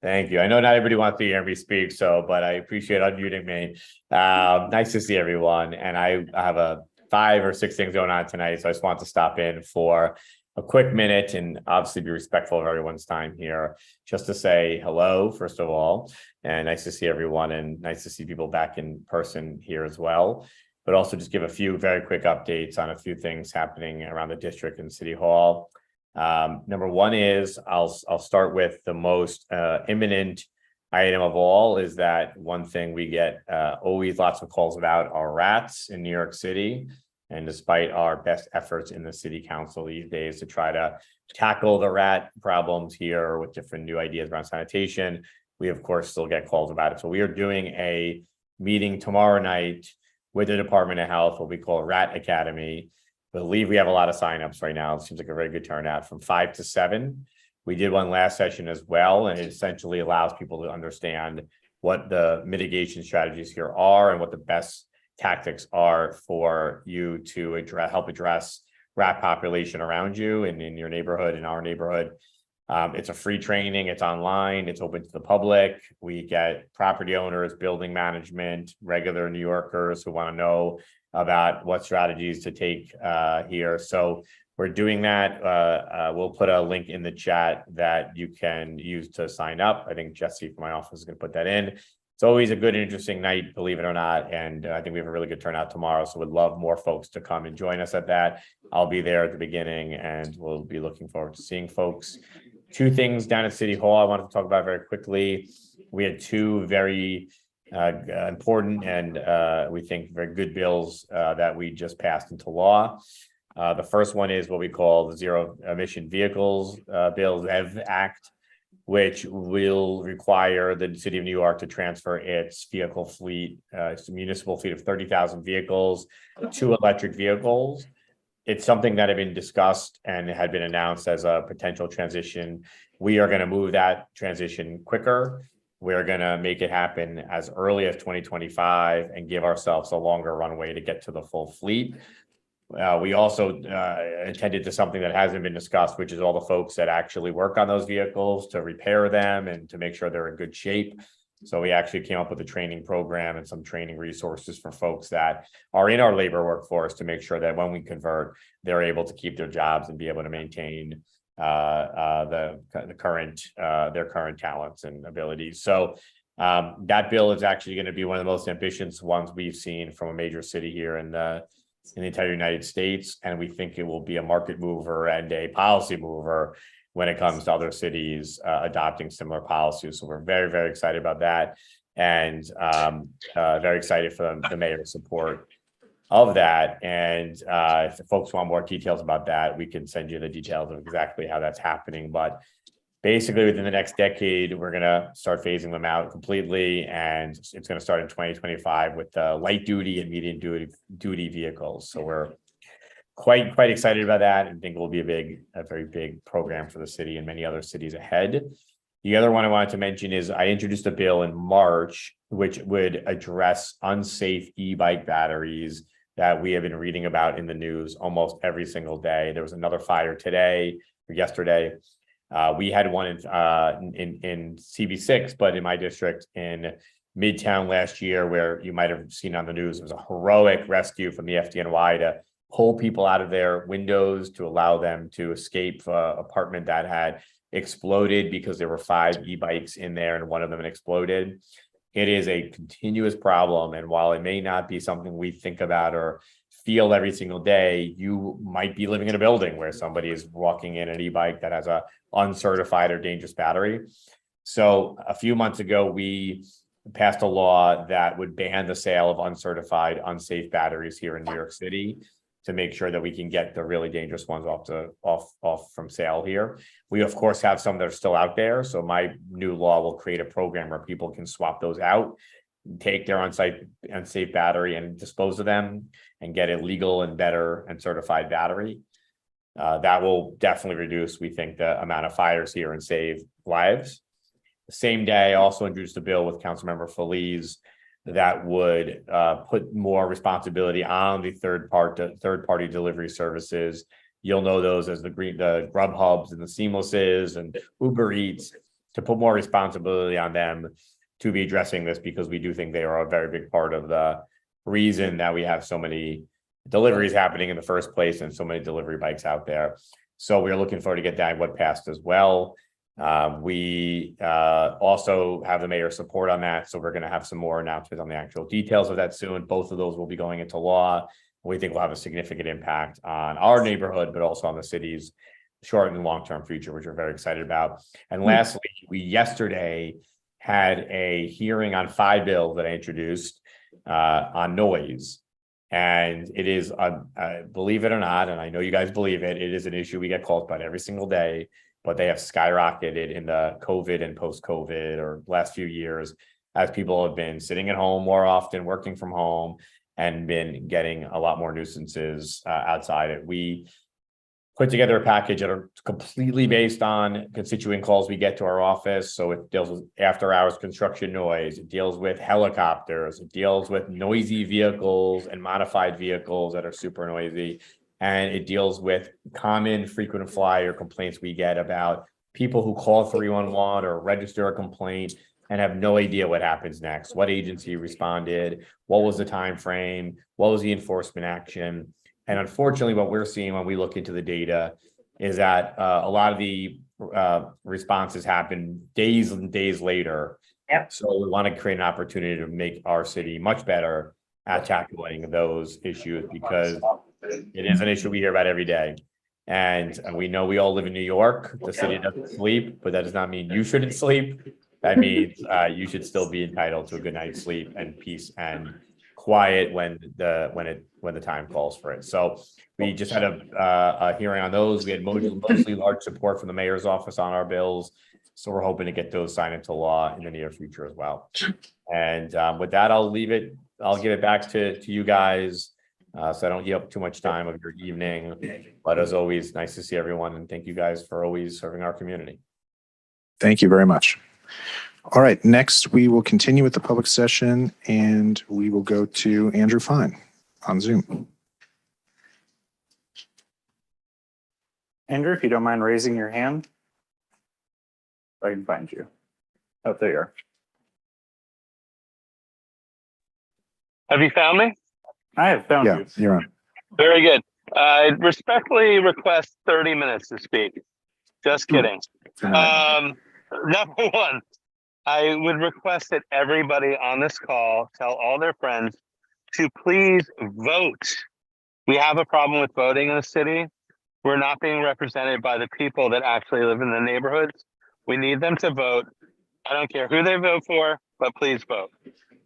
Thank you. I know not everybody wants to hear me speak, but I appreciate unmuting me. Nice to see everyone. And I have 5 or 6 things going on tonight, so I just want to stop in for a quick minute and obviously be respectful of everyone's time here. Just to say hello, first of all, and nice to see everyone, and nice to see people back in person here as well. But also just give a few very quick updates on a few things happening around the district and City Hall. Number one is I'll start with the most imminent item of all, is that one thing we get always lots of calls about are rats in New York City. And despite our best efforts in the city council these days to try to tackle the rat problems here with different new ideas around sanitation, we of course still get calls about it. So we are doing a meeting tomorrow night with the Department of Health, what we call Rat Academy. I believe we have a lot of signups right now. It seems like a very good turnout from 5 to 7. We did one last session as well, and it essentially allows people to understand what the mitigation strategies here are and what the best tactics are for you to help address rat population around you and in your neighborhood, in our neighborhood. It's a free training, it's online, it's open to the public. We get property owners, building management, regular New Yorkers who want to know about what strategies to take here. So we're doing that. We'll put a link in the chat that you can use to sign up. I think Jesse from my office is going to put that in. It's always a good and interesting night, believe it or not. And I think we have a really good turnout tomorrow. So we'd love more folks to come and join us at that. I'll be there at the beginning and we'll be looking forward to seeing folks. 2 things down at City Hall I wanted to talk about very quickly. We had 2 very important and we think very good bills that we just passed into law. The first one is what we call the Zero Emission Vehicles Bill, ZEV Act, which will require the city of New York to transfer its vehicle fleet, its municipal fleet of 30,000 vehicles to electric vehicles. It's something that had been discussed and had been announced as a potential transition. We are going to move that transition quicker. We're going to make it happen as early as 2025 and give ourselves a longer runway to get to the full fleet. We also intended to something that hasn't been discussed, which is all the folks that actually work on those vehicles to repair them and to make sure they're in good shape. So we actually came up with a training program and some training resources for folks that are in our labor workforce to make sure that when we convert, they're able to keep their jobs and be able to maintain their current talents and abilities. So that bill is actually going to be one of the most ambitious ones we've seen from a major city here in the entire United States. And we think it will be a market mover and a policy mover when it comes to other cities adopting similar policies. So we're very, very excited about that, and very excited for the mayor's support of that. And if the folks want more details about that, we can send you the details of exactly how that's happening. But basically, within the next decade, we're going to start phasing them out completely. And it's going to start in 2025 with the light duty and medium duty vehicles. So we're quite excited about that, and think it will be a very big program for the city and many other cities ahead. The other one I wanted to mention is I introduced a bill in March, which would address unsafe e-bike batteries that we have been reading about in the news almost every single day. There was another fire today or yesterday. We had one in CB6, but in my district in Midtown last year, where you might have seen on the news, it was a heroic rescue from the FDNY to pull people out of their windows to allow them to escape an apartment that had exploded because there were 5 e-bikes in there and one of them had exploded. It is a continuous problem. And while it may not be something we think about or feel every single day, you might be living in a building where somebody is walking in an e-bike that has a uncertified or dangerous battery. So a few months ago, we passed a law that would ban the sale of uncertified, unsafe batteries here in New York City, to make sure that we can get the really dangerous ones off from sale here. We of course have some that are still out there. So my new law will create a program where people can swap those out, take their unsafe battery and dispose of them, and get a legal and better and certified battery. That will definitely reduce, we think, the amount of fires here and save lives. The same day, I also introduced a bill with Councilmember Feliz that would put more responsibility on the third party delivery services. You'll know those as the Grubhubs and the Seamlesses and Uber Eats, to put more responsibility on them to be addressing this, because we do think they are a very big part of the reason that we have so many deliveries happening in the first place and so many delivery bikes out there. So we're looking forward to get that what passed as well. We also have the mayor's support on that. So we're going to have some more announcements on the actual details of that soon. Both of those will be going into law. We think will have a significant impact on our neighborhood, but also on the city's short and long-term future, which we're very excited about. And lastly, we yesterday had a hearing on 5 bills that I introduced on noise. And it is, believe it or not, and I know you guys believe it, it is an issue we get calls about every single day, but they have skyrocketed in the COVID and post-COVID or last few years, as people have been sitting at home more often, working from home, and been getting a lot more nuisances outside it. We put together a package that are completely based on constituent calls we get to our office. So it deals with after hours construction noise, it deals with helicopters, it deals with noisy vehicles and modified vehicles that are super noisy. And it deals with common frequent flyer complaints we get about people who call 311 or register a complaint and have no idea what happens next, what agency responded, what was the time frame, what was the enforcement action. And unfortunately, what we're seeing when we look into the data is that a lot of the responses happen days and days later. Yep. So we want to create an opportunity to make our city much better at tackling those issues, because it is an issue we hear about every day. And we know we all live in New York. The city doesn't sleep, but that does not mean you shouldn't sleep. That means you should still be entitled to a good night's sleep and peace and quiet when the time calls for it. So we just had a hearing on those. We had mostly large support from the mayor's office on our bills. So we're hoping to get those signed into law in the near future as well. And with that, I'll give it back to you guys. So I don't eat up too much time of your evening, but as always, nice to see everyone. And thank you guys for always serving our community. Thank you very much. All right, next we will continue with the public session and we will go to Andrew Fine on Zoom. Andrew, if you don't mind raising your hand, I can find you. Oh, there you are. Have you found me? I have found you. You're on. Very good. I respectfully request 30 minutes to speak. Just kidding. Number one, I would request that everybody on this call tell all their friends to please vote. We have a problem with voting in the city. We're not being represented by the people that actually live in the neighborhoods. We need them to vote. I don't care who they vote for, but please vote.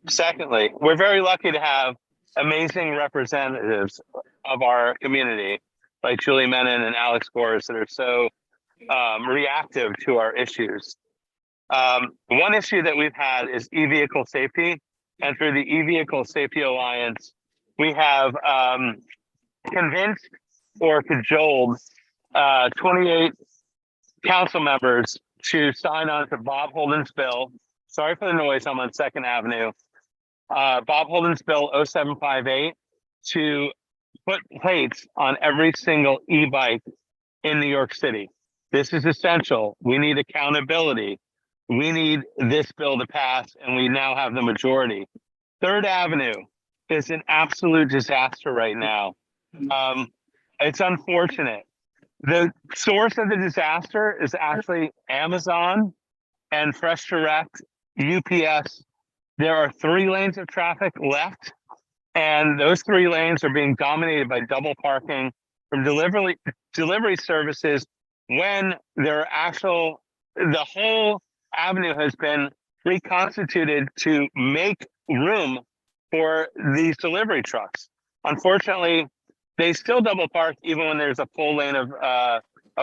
Secondly, we're very lucky to have amazing representatives of our community, like Julie Menon and Alex Gores, that are so reactive to our issues. One issue that we've had is e-vehicle safety. And through the e-vehicle safety alliance, we have convinced or cajoled 28 council members to sign on to Bob Holden's bill. Sorry for the noise, I'm on 2nd Avenue. Bob Holden's bill 0758 to put plates on every single e-bike in New York City. This is essential. We need accountability. We need this bill to pass, and we now have the majority. 3rd Avenue is an absolute disaster right now. It's unfortunate. The source of the disaster is actually Amazon and Fresh Direct, UPS. There are 3 lanes of traffic left, and those 3 lanes are being dominated by double parking from delivery services when the whole avenue has been reconstituted to make room for these delivery trucks. Unfortunately, they still double park even when there's a full lane of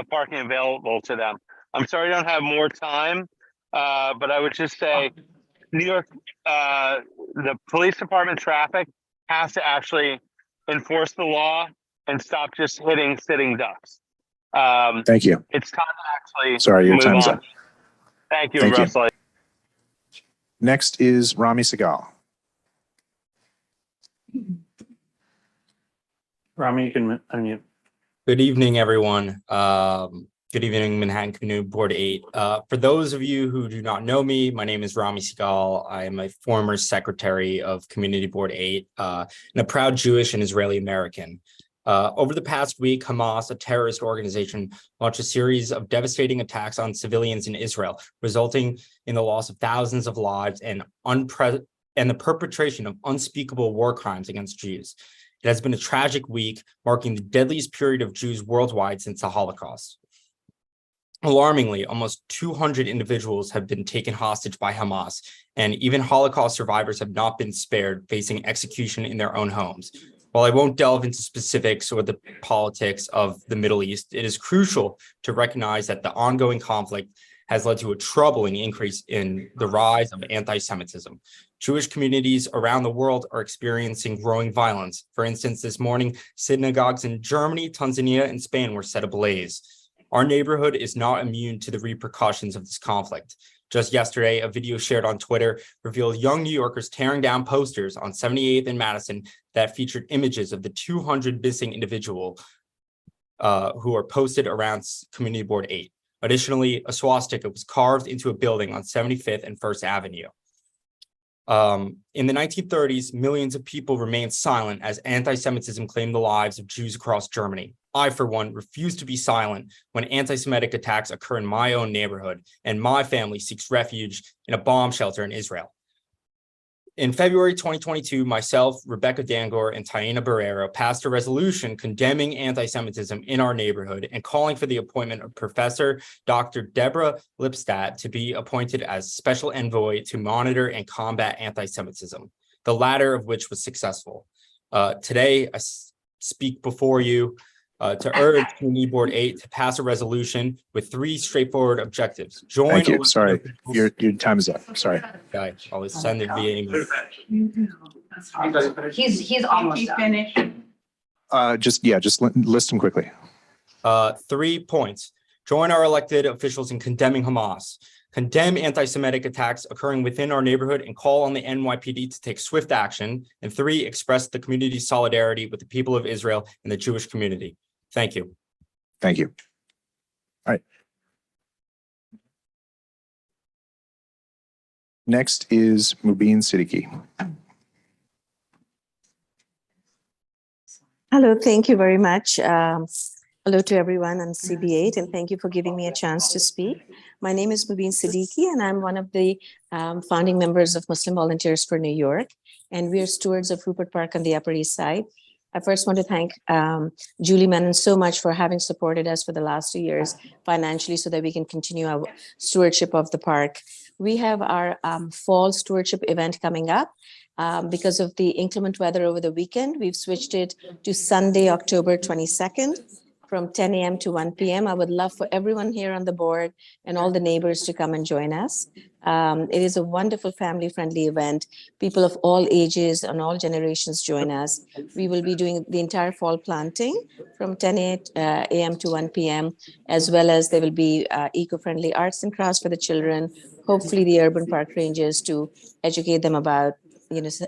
parking available to them. I'm sorry I don't have more time, but I would just say New York, the police department traffic has to actually enforce the law and stop just hitting sitting ducks. Thank you. It's time to actually Sorry, your move time's on. up. Thank you, Thank you. Russell. Next is Rami Segal. Rami, you can unmute. Good evening, everyone. Good evening, Manhattan Community Board 8. For those of you who do not know me, my name is Rami Segal. I am a former secretary of Community Board 8 and a proud Jewish and Israeli American. Over the past week, Hamas, a terrorist organization, launched a series of devastating attacks on civilians in Israel, resulting in the loss of thousands of lives and the perpetration of unspeakable war crimes against Jews. It has been a tragic week, marking the deadliest period of Jews worldwide since the Holocaust. Alarmingly, almost 200 individuals have been taken hostage by Hamas, and even Holocaust survivors have not been spared, facing execution in their own homes. While I won't delve into specifics or the politics of the Middle East, it is crucial to recognize that the ongoing conflict has led to a troubling increase in the rise of anti-Semitism. Jewish communities around the world are experiencing growing violence. For instance, this morning, synagogues in Germany, Tanzania, and Spain were set ablaze. Our neighborhood is not immune to the repercussions of this conflict. Just yesterday, a video shared on Twitter revealed young New Yorkers tearing down posters on 78th and Madison that featured images of the 200 missing individuals who are posted around Community Board 8. Additionally, a swastika was carved into a building on 75th and 1st Avenue. In the 1930s, millions of people remained silent as anti-Semitism claimed the lives of Jews across Germany. I, for one, refuse to be silent when anti-Semitic attacks occur in my own neighborhood and my family seeks refuge in a bomb shelter in Israel. In February 2022, myself, Rebecca Dangor, and Taina Barrera passed a resolution condemning anti-Semitism in our neighborhood and calling for the appointment of Professor Dr. Deborah Lipstadt to be appointed as special envoy to monitor and combat anti-Semitism, the latter of which was successful. Today, I speak before you to urge Community Board 8 to pass a resolution with 3 straightforward objectives. Thank you. Sorry, your time is up. Sorry. Okay, I'll send it via email. He's almost finished. Just list them quickly. 3 points. Join our elected officials in condemning Hamas. Condemn anti-Semitic attacks occurring within our neighborhood and call on the NYPD to take swift action. And 3, express the community's solidarity with the people of Israel and the Jewish community. Thank you. Thank you. All right. Next is Mubin Siddiqui. Hello, thank you very much. Hello to everyone on CB8, and thank you for giving me a chance to speak. My name is Mubin Siddiqui, and I'm one of the founding members of Muslim Volunteers for New York, and we are stewards of Rupert Park on the Upper East Side. I first want to thank Julie Menon so much for having supported us for the last 2 years financially so that we can continue our stewardship of the park. We have our fall stewardship event coming up. Because of the inclement weather over the weekend, we've switched it to Sunday, October 22nd from 10 a.m. to 1 p.m. I would love for everyone here on the board and all the neighbors to come and join us. It is a wonderful family-friendly event. People of all ages and all generations join us. We will be doing the entire fall planting from 10 a.m. to 1 p.m., as well as there will be eco-friendly arts and crafts for the children, hopefully the urban park rangers to educate them about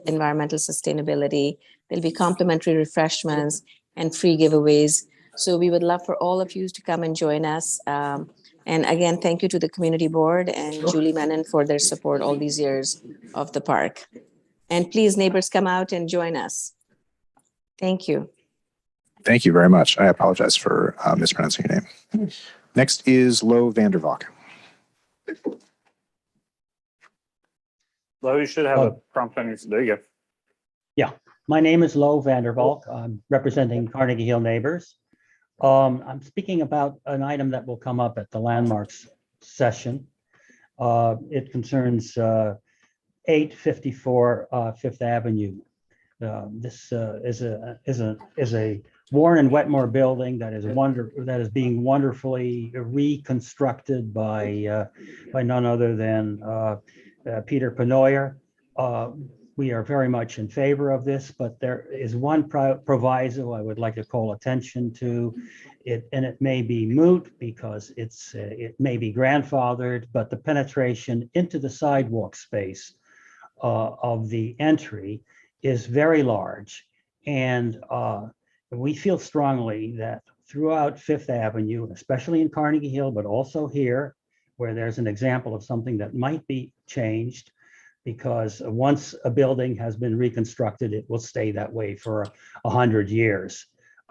environmental sustainability. There'll be complimentary refreshments and free giveaways. So we would love for all of you to come and join us. And again, thank you to the community board and Julie Menon for their support all these years of the park. And please, neighbors, come out and join us. Thank you. Thank you very much. I apologize for mispronouncing your name. Next is Lo Vandervalk. Lo, you should have a prompt on your, there you go. Yeah, my name is Lo Vandervalk. I'm representing Carnegie Hill Neighbors. I'm speaking about an item that will come up at the landmarks session. It concerns 854 Fifth Avenue. This is a Warren and Wetmore building that is being wonderfully reconstructed by none other than Peter Penoyer. We are very much in favor of this, but there is one proviso I would like to call attention to. And it may be moot because it may be grandfathered, but the penetration into the sidewalk space of the entry is very large. And we feel strongly that throughout Fifth Avenue, especially in Carnegie Hill, but also here, where there's an example of something that might be changed, because once a building has been reconstructed, it will stay that way for 100 years.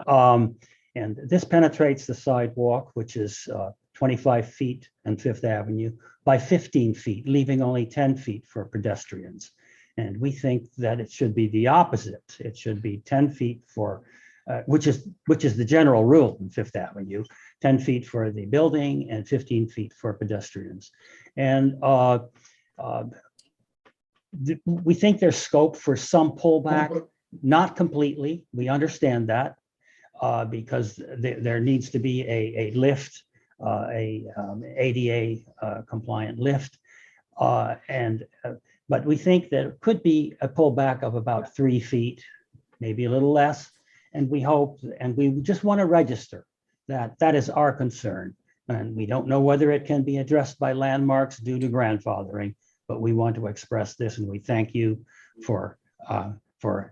And this penetrates the sidewalk, which is 25 feet on Fifth Avenue by 15 feet, leaving only 10 feet for pedestrians. And we think that it should be the opposite. It should be 10 feet for, which is the general rule in Fifth Avenue, 10 feet for the building and 15 feet for pedestrians. And we think there's scope for some pullback, not completely. We understand that because there needs to be a lift, ADA compliant lift. But we think there could be a pullback of about 3 feet, maybe a little less. And we hope, and we just want to register that that is our concern. And we don't know whether it can be addressed by landmarks due to grandfathering, but we want to express this, and we thank you for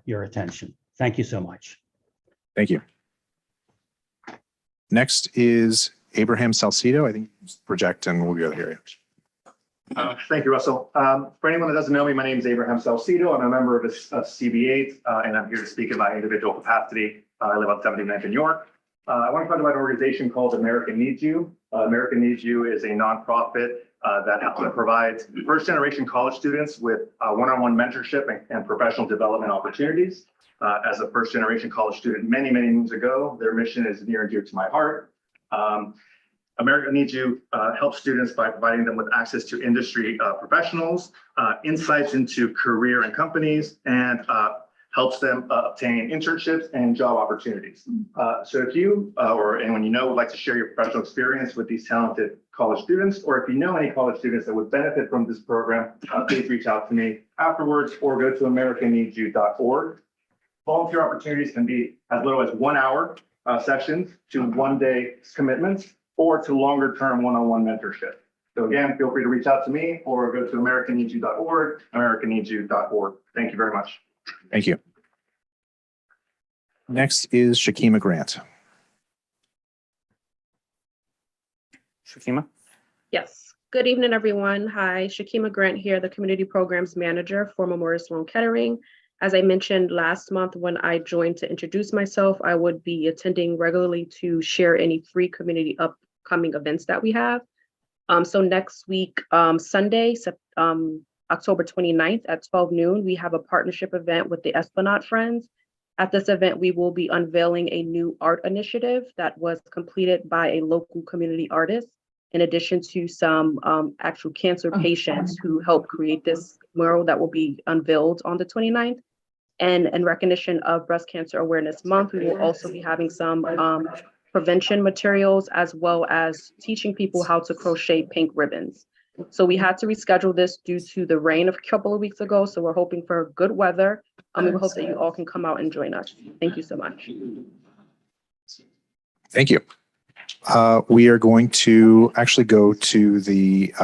your attention. Thank you so much. Thank you. Next is Abraham Salcido. I think project and we'll go here. Thank you, Russell. For anyone that doesn't know me, my name is Abraham Salcido. I'm a member of CB8, and I'm here to speak in my individual capacity. I live on 79th in York. I want to talk about an organization called America Needs You. America Needs You is a nonprofit that provides first-generation college students with one-on-one mentorship and professional development opportunities. As a first-generation college student many, many moons ago, their mission is near and dear to my heart. America Needs You helps students by providing them with access to industry professionals, insights into career and companies, and helps them obtain internships and job opportunities. So if you or anyone you know would like to share your professional experience with these talented college students, or if you know any college students that would benefit from this program, please reach out to me afterwards or go to americaneedsyou.org. Volunteer opportunities can be as little as 1 hour sessions to 1 day commitments, or to longer term one-on-one mentorship. So again, feel free to reach out to me or go to americaneedsyou.org, americaneedsyou.org. Thank you very much. Thank you. Next is Shakima Grant. Shakima? Yes. Good evening, everyone. Hi, Shakima Grant here, the Community Programs Manager for Memorial Sloan Kettering. As I mentioned last month when I joined to introduce myself, I would be attending regularly to share any free community upcoming events that we have. So next week, Sunday, October 29th at 12 noon, we have a partnership event with the Esplanade Friends At this event, we will be unveiling a new art initiative that was completed by a local community artist, in addition to some actual cancer patients who helped create this mural that will be unveiled on the 29th. And in recognition of Breast Cancer Awareness Month, we will also be having some prevention materials, as well as teaching people how to crochet pink ribbons. So we had to reschedule this due to the rain a couple of weeks ago. So we're hoping for good weather. We hope that you all can come out and join us. Thank you so much. Thank you. We are going to actually go to the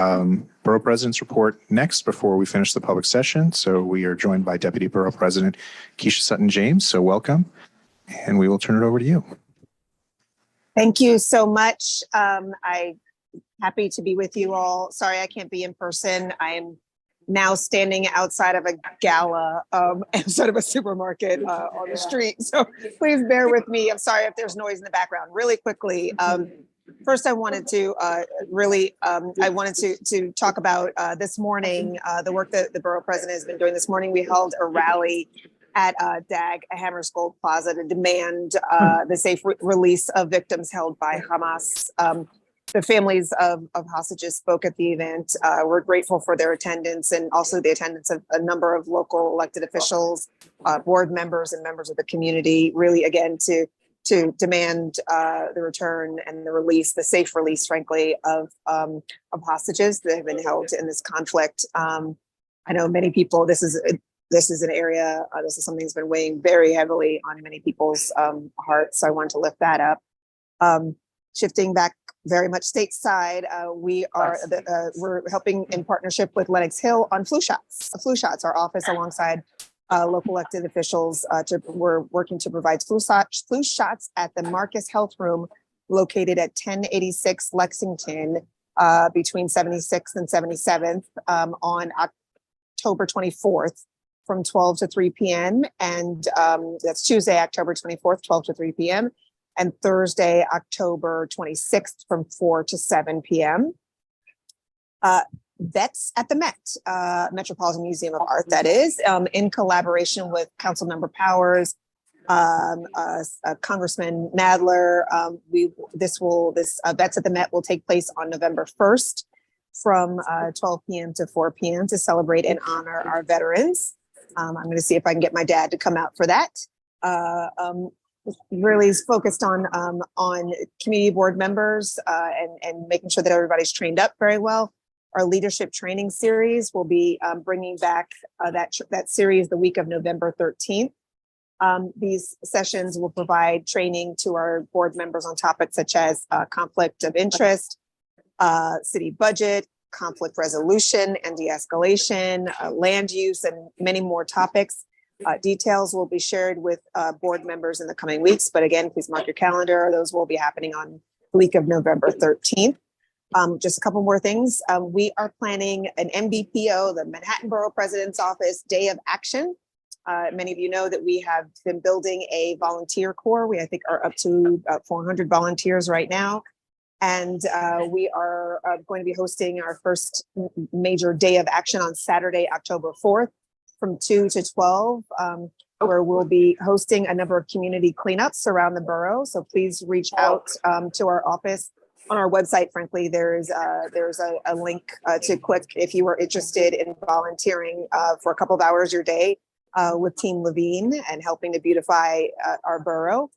Borough President's report next before we finish the public session. So we are joined by Deputy Borough President Keisha Sutton James. So welcome, and we will turn it over to you. Thank you so much. I'm happy to be with you all. Sorry I can't be in person. I'm now standing outside of a gala outside of a supermarket on the street. So please bear with me. I'm sorry if there's noise in the background. Really quickly, first I wanted to to talk about this morning, the work that the Borough President has been doing. This morning we held a rally at DAG Hammarskjöld Plaza to demand the safe release of victims held by Hamas. The families of hostages spoke at the event. We're grateful for their attendance and also the attendance of a number of local elected officials, board members and members of the community, really again to demand the return and the release, the safe release, frankly, of hostages that have been held in this conflict. I know many people, this is an area, this is something that's been weighing very heavily on many people's hearts. So I wanted to lift that up. Shifting back very much stateside, we're helping in partnership with Lenox Hill on flu shots. Flu shots, our office alongside local elected officials, we're working to provide flu shots at the Marcus Health Room located at 1086 Lexington between 76th and 77th on October 24th from 12 to 3 p.m. And that's Tuesday, October 24th, 12 to 3 p.m. and Thursday, October 26th from 4 to 7 p.m. That's at the Met, Metropolitan Museum of Art, that is, in collaboration with Councilmember Powers, Congressman Nadler. This Vets at the Met will take place on November 1st from 12 p.m. to 4 p.m. to celebrate and honor our veterans. I'm going to see if I can get my dad to come out for that. Really is focused on community board members and making sure that everybody's trained up very well. Our leadership training series will be bringing back that series the week of November 13th. These sessions will provide training to our board members on topics such as conflict of interest, city budget, conflict resolution and de-escalation, land use, and many more topics. Details will be shared with board members in the coming weeks, but again, please mark your calendar. Those will be happening on the week of November 13th. Just a couple more things. We are planning an MBPO, the Manhattan Borough President's Office Day of Action. Many of you know that we have been building a volunteer corps. We, I think, are up to about 400 volunteers right now. And we are going to be hosting our first major day of action on Saturday, October 4th from 2 to 12, where we'll be hosting a number of community cleanups around the borough. So please reach out to our office. On our website, frankly, there's a link to click if you are interested in volunteering for a couple of hours your day with Team Levine and helping to beautify our borough.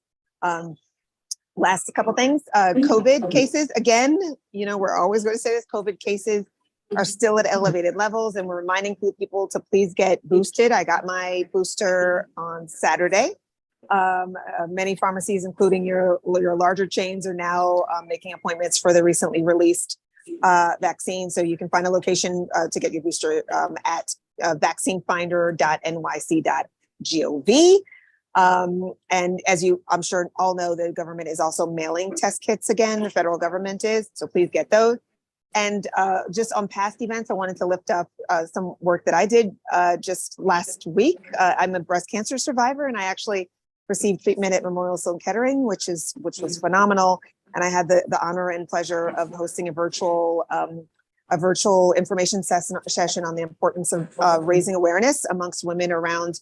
Last couple things, COVID cases, again, you know, we're always going to say this, COVID cases are still at elevated levels, and we're reminding people to please get boosted. I got my booster on Saturday. Many pharmacies, including your larger chains, are now making appointments for the recently released vaccine. So you can find a location to get your booster at vaccinefinder.nyc.gov. And as you, I'm sure all know, the government is also mailing test kits again. The federal government is, so please get those. And just on past events, I wanted to lift up some work that I did just last week. I'm a breast cancer survivor, and I actually received treatment at Memorial Sloan Kettering, which was phenomenal. And I had the honor and pleasure of hosting a virtual information session on the importance of raising awareness amongst women around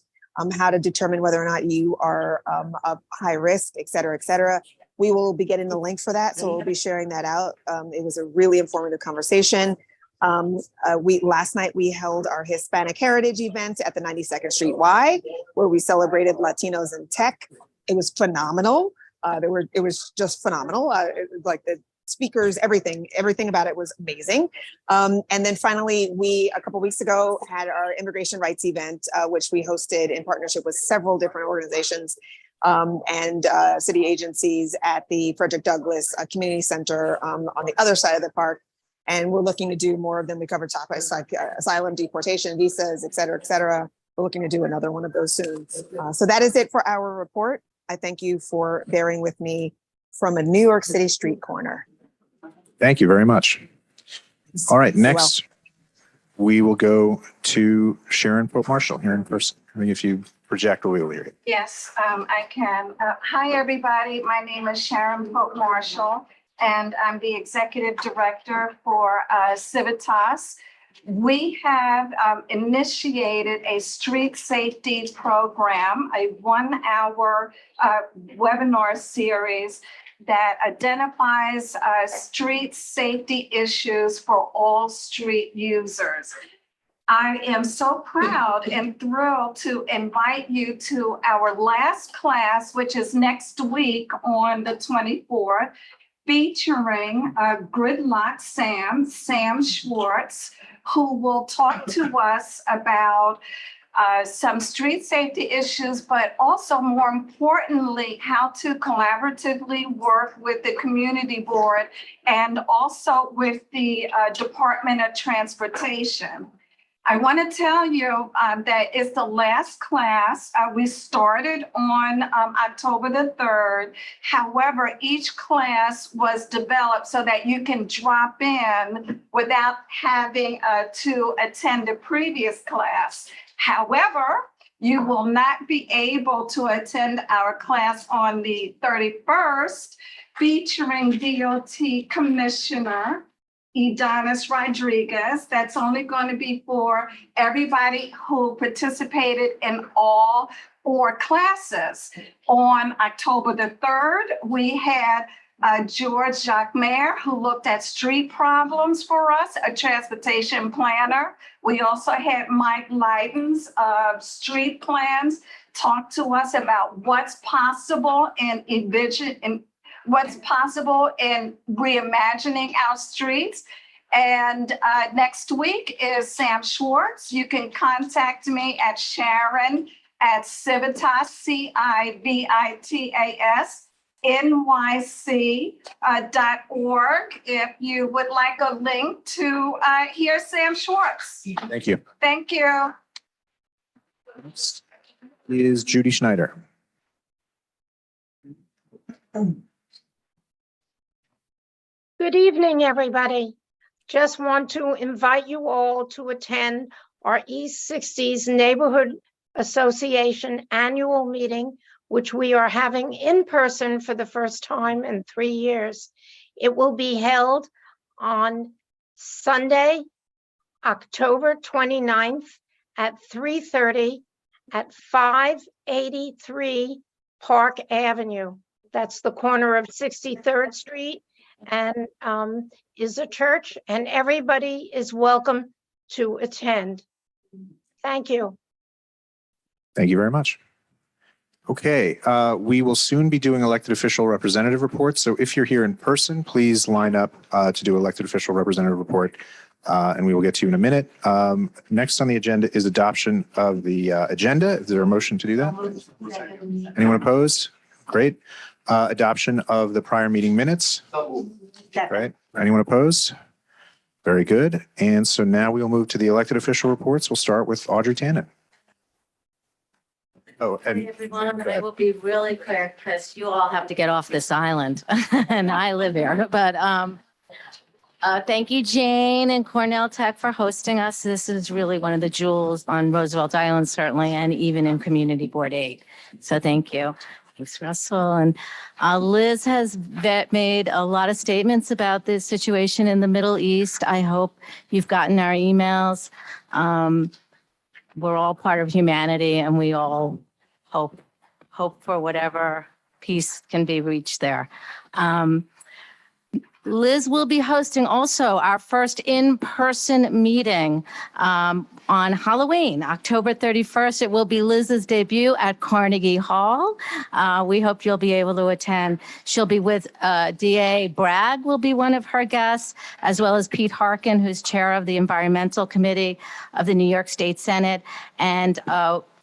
how to determine whether or not you are a high risk, et cetera, et cetera. We will be getting the link for that, so we'll be sharing that out. It was a really informative conversation. Last night we held our Hispanic Heritage event at the 92nd Street Y, where we celebrated Latinos in tech. It was phenomenal. It was just phenomenal. Like the speakers, everything about it was amazing. And then finally, we a couple weeks ago had our immigration rights event, which we hosted in partnership with several different organizations and city agencies at the Frederick Douglass Community Center on the other side of the park. And we're looking to do more of them. We covered topics like asylum, deportation, visas, et cetera, et cetera. We're looking to do another one of those soon. So that is it for our report. I thank you for bearing with me from a New York City street corner. Thank you very much. All right, next we will go to Sharon Pope Marshall here in person. I think if you project, we will hear you. Yes, I can. Hi, everybody. My name is Sharon Pope Marshall, and I'm the executive director for Civitas. We have initiated a street safety program, a 1-hour webinar series that identifies street safety issues for all street users. I am so proud and thrilled to invite you to our last class, which is next week on the 24th, featuring Gridlock Sam Schwartz, who will talk to us about some street safety issues, but also more importantly, how to collaboratively work with the community board and also with the Department of Transportation. I want to tell you that it's the last class. We started on October the 3rd. However, each class was developed so that you can drop in without having to attend the previous class. However, you will not be able to attend our class on the 31st, featuring DOT Commissioner Edonis Rodriguez. That's only going to be for everybody who participated in all 4 classes. On October the 3rd, we had George Jacquemere, who looked at street problems for us, a transportation planner. We also had Mike Leidens of Street Plans talk to us about what's possible in what's possible in reimagining our streets. And next week is Sam Schwartz. You can contact me at Sharon@Civitas, CIVITAS, NYC.org if you would like a link to hear Sam Schwartz. Thank you. Thank you. Next is Judy Schneider. Good evening, everybody. Just want to invite you all to attend our East 60s Neighborhood Association annual meeting, which we are having in person for the first time in 3 years. It will be held on Sunday, October 29th at 3:30 at 583 Park Avenue. That's the corner of 63rd Street and is a church, and everybody is welcome to attend. Thank you. Thank you very much. Okay, we will soon be doing elected official representative reports. So if you're here in person, please line up to do elected official representative report, and we will get to you in a minute. Next on the agenda is adoption of the agenda. Is there a motion to do that? Anyone opposed? Great. Adoption of the prior meeting minutes. Right. Anyone opposed? Very good. And so now we will move to the elected official reports. We'll start with Audrey Tannen. Oh, and everyone, I will be really quick because you all have to get off this island and I live here. But thank you, Jane and Cornell Tech, for hosting us. This is really one of the jewels on Roosevelt Island, certainly, and even in Community Board 8. So thank you. Thanks, Russell. And Liz has made a lot of statements about this situation in the Middle East. I hope you've gotten our emails. we're all part of humanity and we all hope for whatever peace can be reached there. Liz will be hosting also our first in-person meeting on Halloween, October 31st. It will be Liz's debut at Carnegie Hall. We hope you'll be able to attend. She'll be with DA Bragg will be one of her guests, as well as Pete Harkin, who's chair of the Environmental Committee of the New York State Senate, and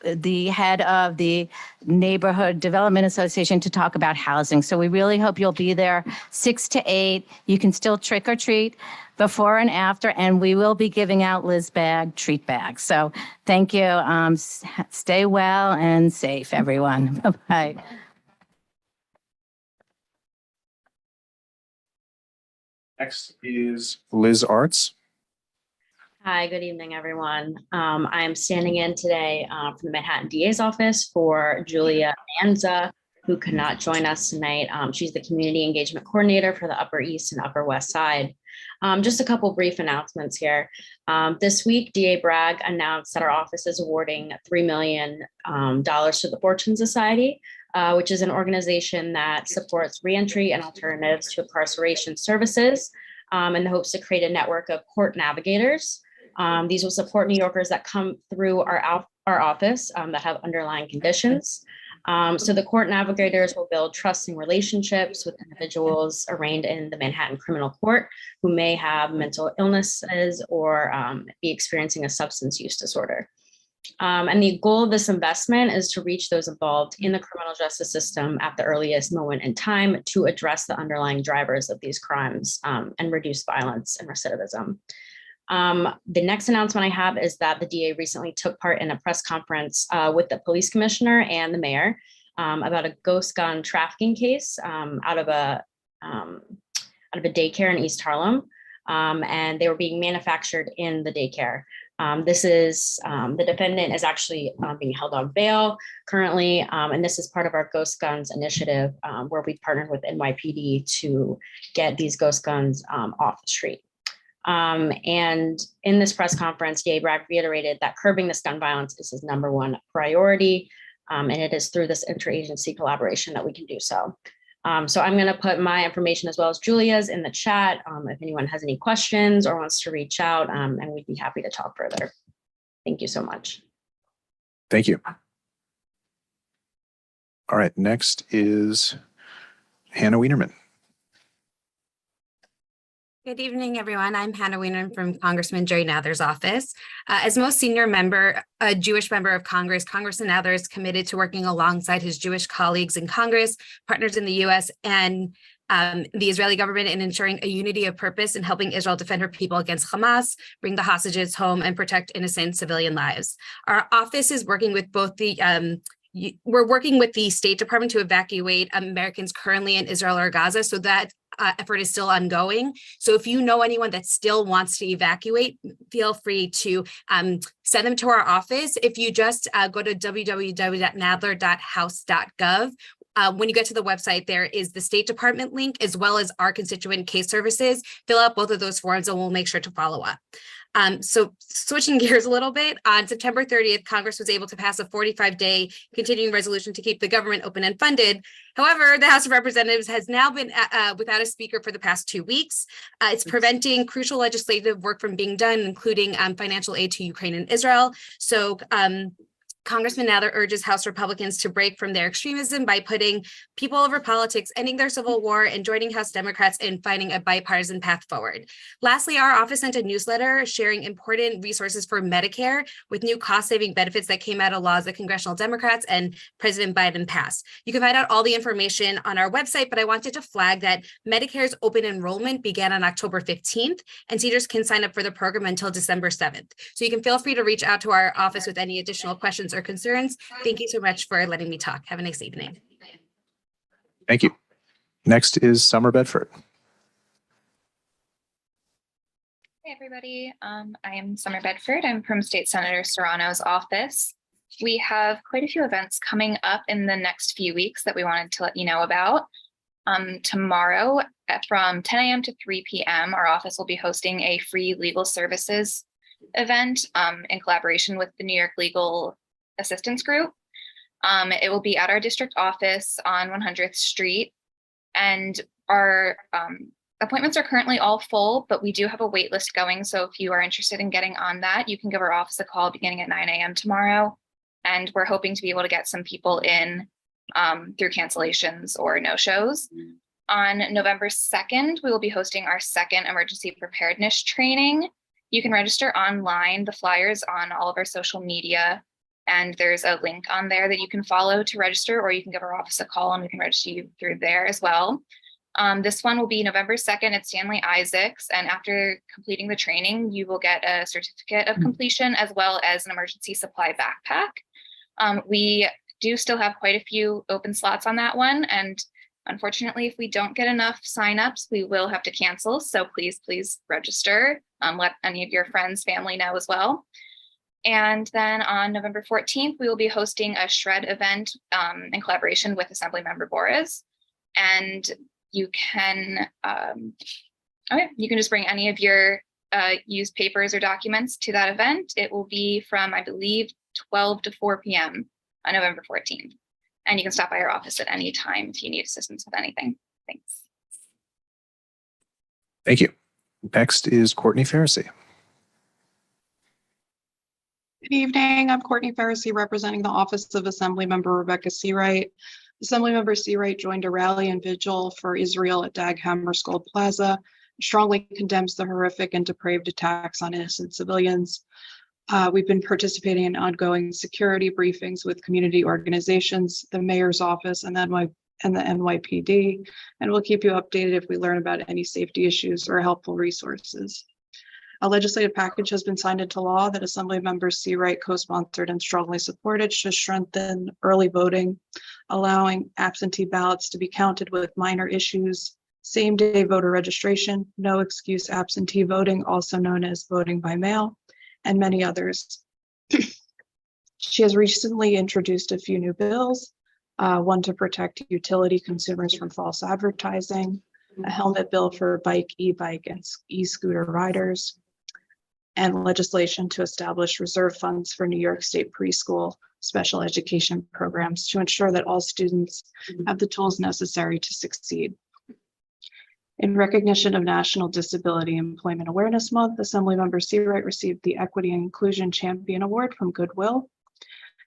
the head of the Neighborhood Development Association to talk about housing. So we really hope you'll be there 6 to 8. You can still trick or treat before and after, and we will be giving out Liz bag treat bags. So thank you. Stay well and safe, everyone. Bye-bye. Next is Liz Arts. Hi, good evening, everyone. I am standing in today from the Manhattan DA's office for Julia Manza, who could not join us tonight. She's the Community Engagement Coordinator for the Upper East and Upper West Side. Just a couple brief announcements here. This week, DA Bragg announced that our office is awarding $3 million to the Fortune Society, which is an organization that supports reentry and alternatives to incarceration services in the hopes to create a network of court navigators. These will support New Yorkers that come through our office that have underlying conditions. So the court navigators will build trusting relationships with individuals arraigned in the Manhattan Criminal Court who may have mental illnesses or be experiencing a substance use disorder. And the goal of this investment is to reach those involved in the criminal justice system at the earliest moment in time to address the underlying drivers of these crimes and reduce violence and recidivism. The next announcement I have is that the DA recently took part in a press conference with the police commissioner and the mayor about a ghost gun trafficking case out of a daycare in East Harlem, and they were being manufactured in the daycare. This is the defendant is actually being held on bail currently, and this is part of our Ghost Guns initiative, where we partnered with NYPD to get these ghost guns off the street. And in this press conference, DA Bragg reiterated that curbing this gun violence is his #1 priority, and it is through this interagency collaboration that we can do so. So I'm going to put my information as well as Julia's in the chat if anyone has any questions or wants to reach out, and we'd be happy to talk further. Thank you so much. Thank you. All right, next is Hannah Wienerman. Good evening, everyone. I'm Hannah Wiener from Congressman Jerry Nather's office. As most senior member, a Jewish member of Congress, Congressman Nather is committed to working alongside his Jewish colleagues in Congress, partners in the U.S., and the Israeli government in ensuring a unity of purpose in helping Israel defend her people against Hamas, bring the hostages home, and protect innocent civilian lives. Our office is working with both the we're working with the State Department to evacuate Americans currently in Israel or Gaza, so that effort is still ongoing. So if you know anyone that still wants to evacuate, feel free to send them to our office. If you just go to www.nadler.house.gov, when you get to the website, there is the State Department link as well as our constituent case services. Fill out both of those forms and we'll make sure to follow up. So switching gears a little bit, on September 30th, Congress was able to pass a 45-day continuing resolution to keep the government open and funded. However, the House of Representatives has now been without a speaker for the past 2 weeks. It's preventing crucial legislative work from being done, including financial aid to Ukraine and Israel. So Congressman Nather urges House Republicans to break from their extremism by putting people over politics, ending their civil war, and joining House Democrats in finding a bipartisan path forward. Lastly, our office sent a newsletter sharing important resources for Medicare with new cost-saving benefits that came out of laws that congressional Democrats and President Biden passed. You can find out all the information on our website, but I wanted to flag that Medicare's open enrollment began on October 15th, and seniors can sign up for the program until December 7th. So you can feel free to reach out to our office with any additional questions or concerns. Thank you so much for letting me talk. Have a nice evening. Thank you. Next is Summer Bedford. Hey, everybody. I am Summer Bedford. I'm from State Senator Serrano's office. We have quite a few events coming up in the next few weeks that we wanted to let you know about. Tomorrow from 10 a.m. to 3 p.m., our office will be hosting a free legal services event in collaboration with the New York Legal Assistance Group. It will be at our district office on 100th Street, and our appointments are currently all full, but we do have a wait list going. So if you are interested in getting on that, you can give our office a call beginning at 9 a.m. tomorrow. And we're hoping to be able to get some people in through cancellations or no-shows. On November 2nd, we will be hosting our second emergency preparedness training. You can register online. The flyers on all of our social media, and there's a link on there that you can follow to register, or you can give our office a call and we can register you through there as well. This one will be November 2nd at Stanley Isaacs, and after completing the training, you will get a certificate of completion as well as an emergency supply backpack. We do still have quite a few open slots on that one, and unfortunately, if we don't get enough signups, we will have to cancel. So please register. Let any of your friends, family know as well. And then on November 14th, we will be hosting a shred event in collaboration with Assemblymember Boris. And you can just bring any of your used papers or documents to that event. It will be from, I believe, 12 to 4 p.m. on November 14th. And you can stop by our office at any time if you need assistance with anything. Thanks. Thank you. Next is Courtney Pharisee. Good evening. I'm Courtney Pharisee, representing the Office of Assemblymember Rebecca Seawright. Assemblymember Seawright joined a rally and vigil for Israel at Dag Hammarskjöld Plaza, strongly condemns the horrific and depraved attacks on innocent civilians. We've been participating in ongoing security briefings with community organizations, the mayor's office, and the NYPD, and we'll keep you updated if we learn about any safety issues or helpful resources. A legislative package has been signed into law that Assemblymember Seawright co-sponsored and strongly supported to strengthen early voting, allowing absentee ballots to be counted with minor issues, same-day voter registration, no excuse absentee voting, also known as voting by mail, and many others. She has recently introduced a few new bills, one to protect utility consumers from false advertising, a helmet bill for bike, e-bike, and e-scooter riders, and legislation to establish reserve funds for New York State preschool special education programs to ensure that all students have the tools necessary to succeed. In recognition of National Disability Employment Awareness Month, Assemblymember Seawright received the Equity and Inclusion Champion Award from Goodwill.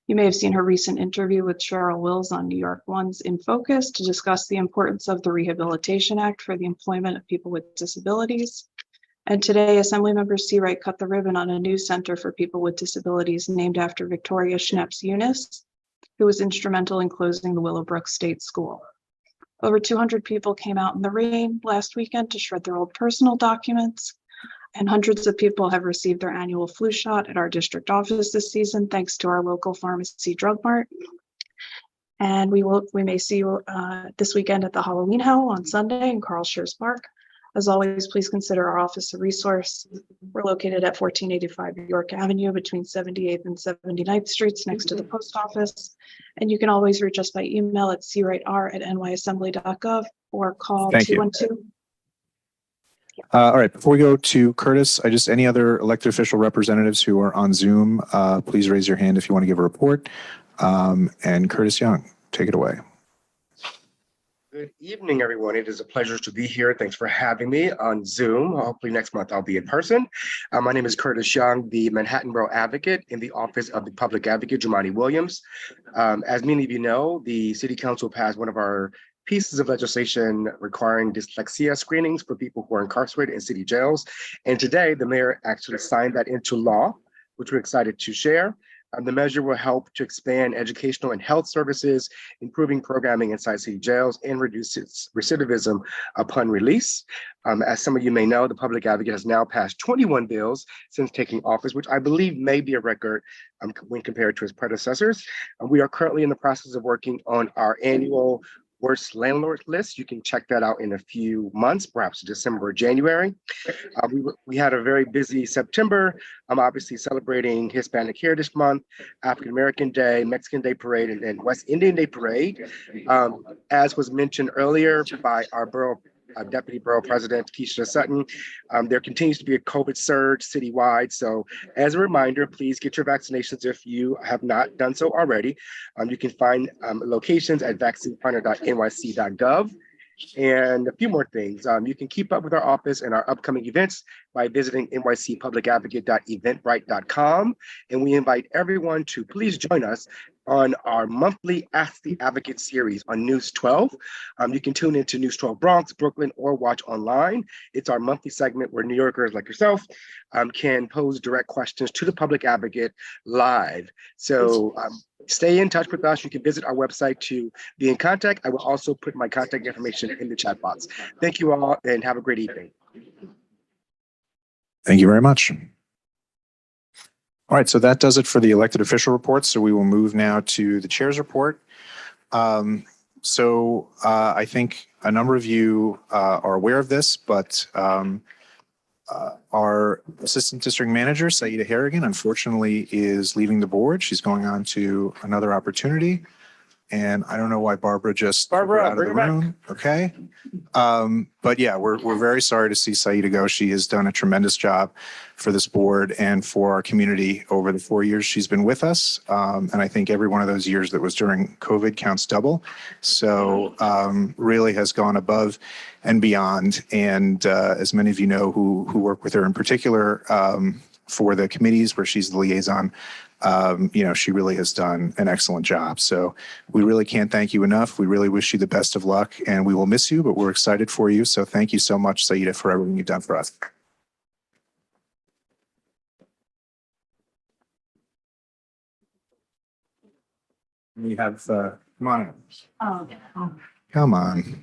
You may have seen her recent interview with Cheryl Wills on New York One's In Focus to discuss the importance of the Rehabilitation Act for the employment of people with disabilities. And today, Assemblymember Seawright cut the ribbon on a new center for people with disabilities named after Victoria Schnepp's Eunice, who was instrumental in closing the Willowbrook State School. Over 200 people came out in the rain last weekend to shred their old personal documents, and hundreds of people have received their annual flu shot at our district office this season, thanks to our local pharmacy drug mart. And we may see you this weekend at the Halloween Howl on Sunday in Carl Schurz Park. As always, please consider our office a resource. We're located at 1485 York Avenue between 78th and 79th Streets next to the post office. And you can always reach us by email at cwriter@nyassembly.gov or call Thank you. 212. All right, before we go to Curtis, any other elected official representatives who are on Zoom, please raise your hand if you want to give a report. And Curtis Young, take it away. Good evening, everyone. It is a pleasure to be here. Thanks for having me on Zoom. Hopefully next month I'll be in person. My name is Curtis Young, the Manhattan Borough Advocate in the Office of the Public Advocate, Jumani Williams. As many of you know, the City Council passed one of our pieces of legislation requiring dyslexia screenings for people who are incarcerated in city jails. And today, the mayor actually signed that into law, which we're excited to share. The measure will help to expand educational and health services, improving programming inside city jails, and reduces recidivism upon release. As some of you may know, the public advocate has now passed 21 bills since taking office, which I believe may be a record when compared to his predecessors. We are currently in the process of working on our annual worst landlord list. You can check that out in a few months, perhaps December or January. We had a very busy September, obviously celebrating Hispanic Heritage Month, African American Day, Mexican Day Parade, and West Indian Day Parade. As was mentioned earlier by our borough Deputy Borough President Keisha Sutton. There continues to be a COVID surge citywide. So as a reminder, please get your vaccinations if you have not done so already. You can find locations at vaccinepartner.nyc.gov. And a few more things. You can keep up with our office and our upcoming events by visiting nycpublicadvocate.eventbrite.com. And we invite everyone to please join us on our monthly Ask the Advocate series on News 12. You can tune into News 12 Bronx, Brooklyn, or watch online. It's our monthly segment where New Yorkers like yourself can pose direct questions to the public advocate live. So stay in touch with us. You can visit our website to be in contact. I will also put my contact information in the chat box. Thank you all and have a great evening. Thank you very much. All right, so that does it for the elected official reports. So we will move now to the chair's report. I think a number of you are aware of this, but our assistant district manager, Saida Harrigan, unfortunately is leaving the board. She's going on to another opportunity. And I don't know why Barbara just took her out of the room. Okay. But yeah, we're very sorry to see Saida go. She has done a tremendous job for this board and for our community over the 4 years she's been with us. And I think every one of those years that was during COVID counts double. So really has gone above and beyond. And as many of you know who work with her in particular for the committees where she's the liaison, she really has done an excellent job. So we really can't thank you enough. We really wish you the best of luck and we will miss you, but we're excited for you. So thank you so much, Saida, for everything you've done for us. We have, come on. Come on.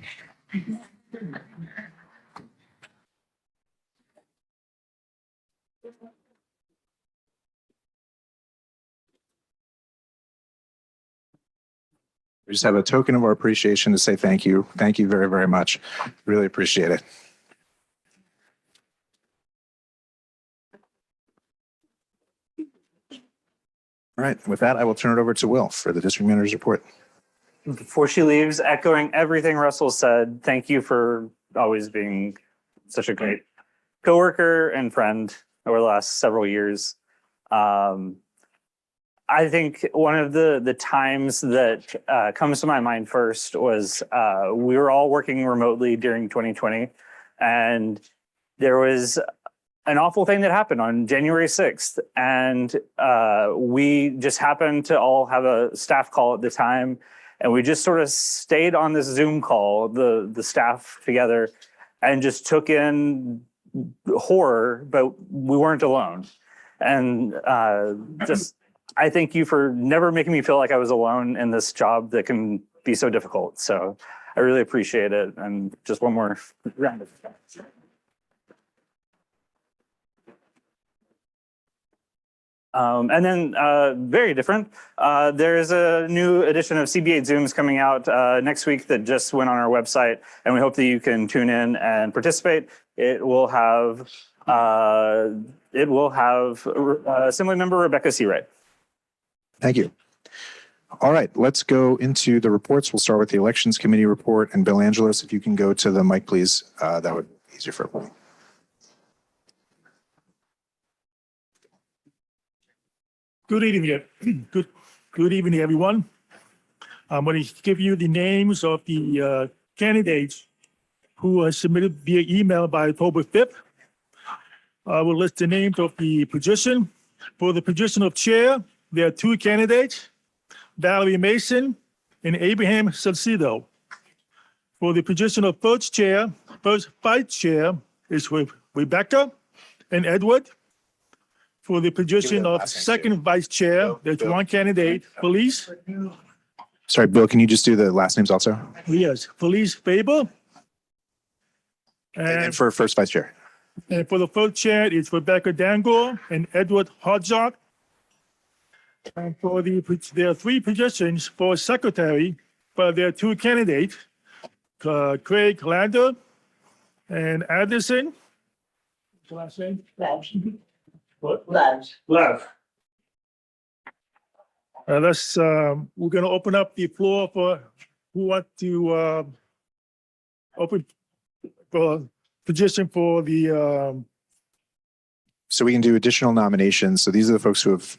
We just have a token of our appreciation to say thank you. Thank you very, very much. Really appreciate it. All right, with that, I will turn it over to Will for the district manager's report. Before she leaves, echoing everything Russell said, thank you for always being such a great coworker and friend over the last several years. I think one of the times that comes to my mind first was we were all working remotely during 2020, and there was an awful thing that happened on January 6th. And we just happened to all have a staff call at the time. And we just sort of stayed on this Zoom call, the staff together, and just took in horror, but we weren't alone. And I thank you for never making me feel like I was alone in this job that can be so difficult. So I really appreciate it. And just one more round of applause. And then very different, there's a new edition of CB8 Zooms coming out next week that just went on our website, and we hope that you can tune in and participate. It will have Assemblymember Rebecca Seawright. Thank you. All right, let's go into the reports. We'll start with the Elections Committee report, and Bill Angelos, if you can go to the mic, please, that would be easier for everyone. Good evening, good evening, everyone. I'm going to give you the names of the candidates who are submitted via email by October 5th. I will list the names of the position. For the position of chair, there are two candidates, Valerie Mason and Abraham Salcido. For the position of first vice chair is with Rebecca and Edward. For the position of second vice chair, there's one candidate, Felice. Sorry, Bill, can you just do the last names also? Yes, Felice Faber. And for first vice chair. And for the first chair, it's Rebecca Dangor and Edward Hodzok. And for there are three positions for secretary, but there are two candidates, Craig Lander and Addison. What's the last name? What? Lev. We're going to open up the floor for who want to position for the, So we can do additional nominations. So these are the folks who have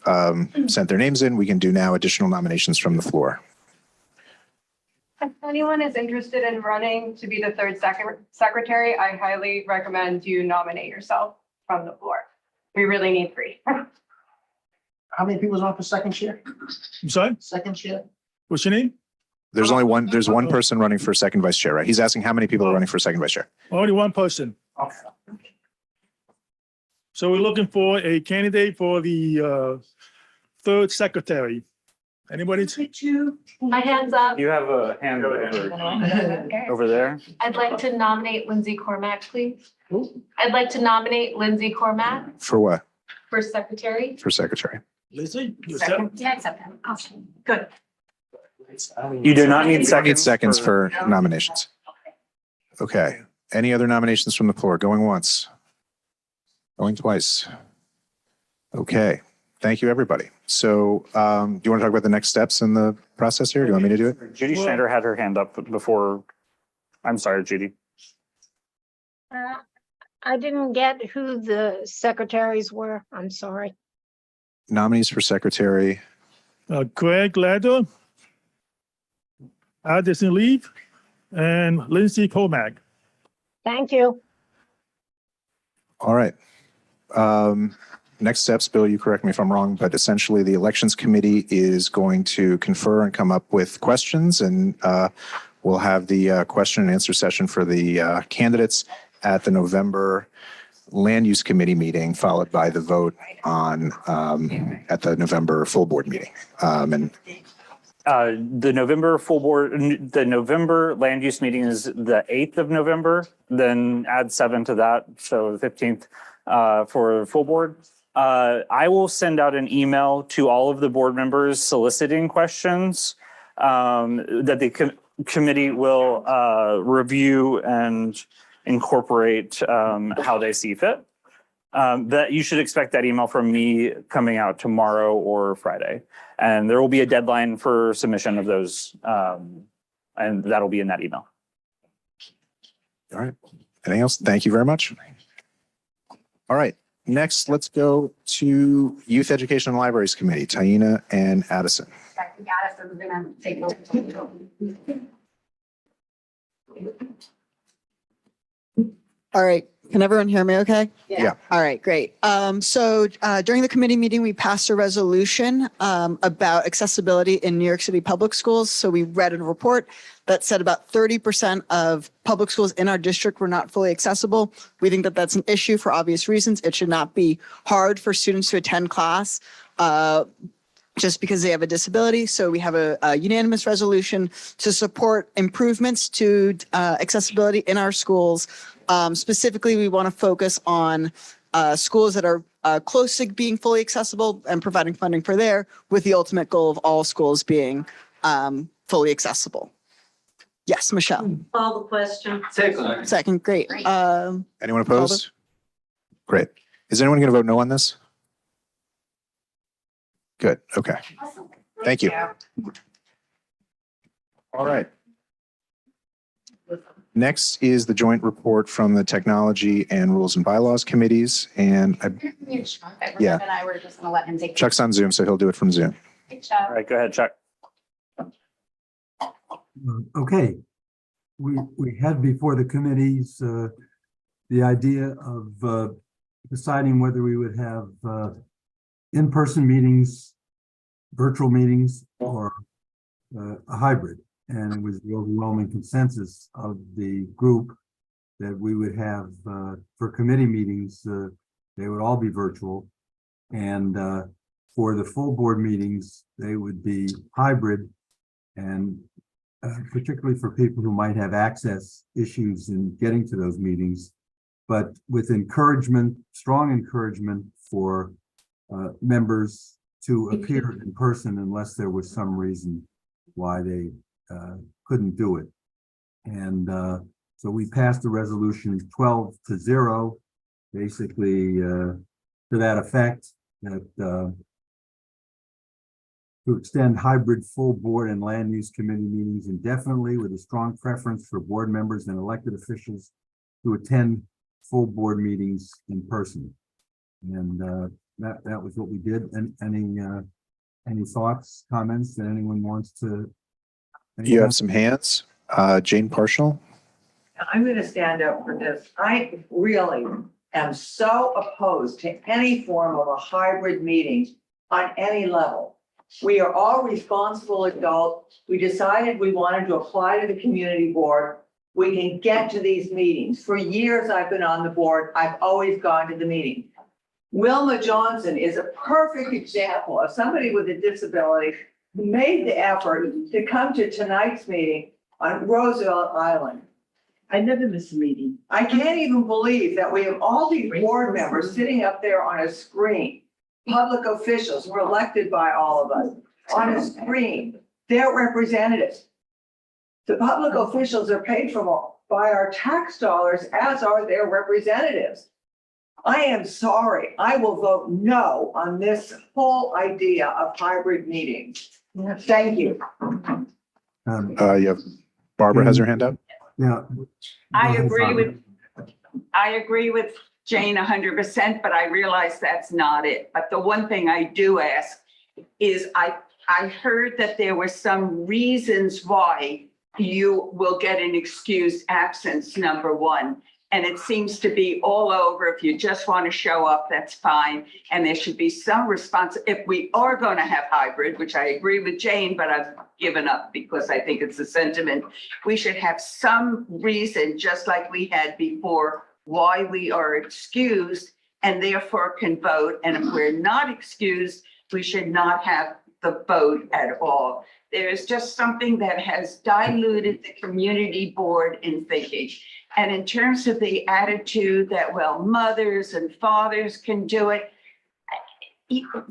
sent their names in. We can do now additional nominations from the floor. If anyone is interested in running to be the third secretary, I highly recommend you nominate yourself from the floor. We really need 3. How many people's on for second chair? I'm sorry, Second chair? what's your name? There's only one, there's one person running for second vice chair, right? He's asking how many people are running for second vice chair. Only one person. Okay. So we're looking for a candidate for the third secretary. Anybody? My hand's up. You have a hand over there. I'd like to nominate Lindsay Cormack, please. I'd like to nominate Lindsay Cormack For what? for secretary. For secretary. Lizzie? Yeah, accept him. Awesome. Good. You do not need You don't need seconds. seconds for nominations. Okay. Any other nominations from the floor? Going once? Going twice? Okay. Thank you, everybody. So do you want to talk about the next steps in the process here? Do you want me to do it? Judy Schneider had her hand up before. I'm sorry, Judy. I didn't get who the secretaries were. I'm sorry. Nominees for secretary. Craig Ladder, Addison Lee, and Lindsay Comack. Thank you. All right. Next steps, Bill, you correct me if I'm wrong, but essentially the elections committee is going to confer and come up with questions, and we'll have the question and answer session for the candidates at the November land use committee meeting, followed by the vote on at the November full board meeting. And The November full board, the November land use meeting is the 8th of November, then add 7 to that. So the 15th for full board. I will send out an email to all of the board members soliciting questions that the committee will review and incorporate how they see fit. That you should expect that email from me coming out tomorrow or Friday. And there will be a deadline for submission of those, and that'll be in that email. all right. Anything else? Thank you very much. All right. Next, let's go to Youth Education and Libraries Committee, Taina and Addison. Addison's gonna take over. All right, can everyone hear me okay? Yeah. All right, great. So during the committee meeting, we passed a resolution about accessibility in New York City public schools. So we read a report that said about 30% of public schools in our district were not fully accessible. We think that that's an issue for obvious reasons. It should not be hard for students to attend class just because they have a disability. So we have a unanimous resolution to support improvements to accessibility in our schools. Specifically, we want to focus on schools that are close to being fully accessible and providing funding for there, with the ultimate goal of all schools being fully accessible. Yes, Michelle. Call the question. Second, great. Anyone opposed? Great. Is anyone going to vote no on this? Good. Okay. Thank you. All right. Next is the joint report from the Technology and Rules and Bylaws Committees. And yeah, And I were just gonna let him take. Chuck's on Zoom, so he'll do it from Zoom. All right, go ahead, Chuck. Okay, we had before the committees the idea of deciding whether we would have in-person meetings, virtual meetings, or a hybrid. And it was the overwhelming consensus of the group that we would have for committee meetings, they would all be virtual. And for the full board meetings, they would be hybrid, and particularly for people who might have access issues in getting to those meetings, but with encouragement, strong encouragement for members to appear in person unless there was some reason why they couldn't do it. And so we passed the resolution 12-0, basically to that effect, that to extend hybrid full board and land use committee meetings indefinitely, with a strong preference for board members and elected officials to attend full board meetings in person. And that was what we did. And any thoughts, comments that anyone wants to? You have some hands. Jane Partial. I'm going to stand up for this. I really am so opposed to any form of a hybrid meeting on any level. We are all responsible adults. We decided we wanted to apply to the community board. We can get to these meetings. For years I've been on the board. I've always gone to the meeting. Wilma Johnson is a perfect example of somebody with a disability who made the effort to come to tonight's meeting on Roosevelt Island. I never miss a meeting. I can't even believe that we have all these board members sitting up there on a screen. Public officials were elected by all of us on a screen. They're representatives. The public officials are paid for by our tax dollars, as are their representatives. I am sorry. I will vote no on this whole idea of hybrid meetings. Thank you. You have Barbara has her hand up. Yeah. I agree with Jane 100%, but I realize that's not it. But the one thing I do ask is I heard that there were some reasons why you will get an excused absence, number one. And it seems to be all over. If you just want to show up, that's fine. And there should be some response. If we are going to have hybrid, which I agree with Jane, but I've given up because I think it's a sentiment, we should have some reason, just like we had before, why we are excused and therefore can vote. And if we're not excused, we should not have the vote at all. There's just something that has diluted the community board in thinking. And in terms of the attitude that, well, mothers and fathers can do it,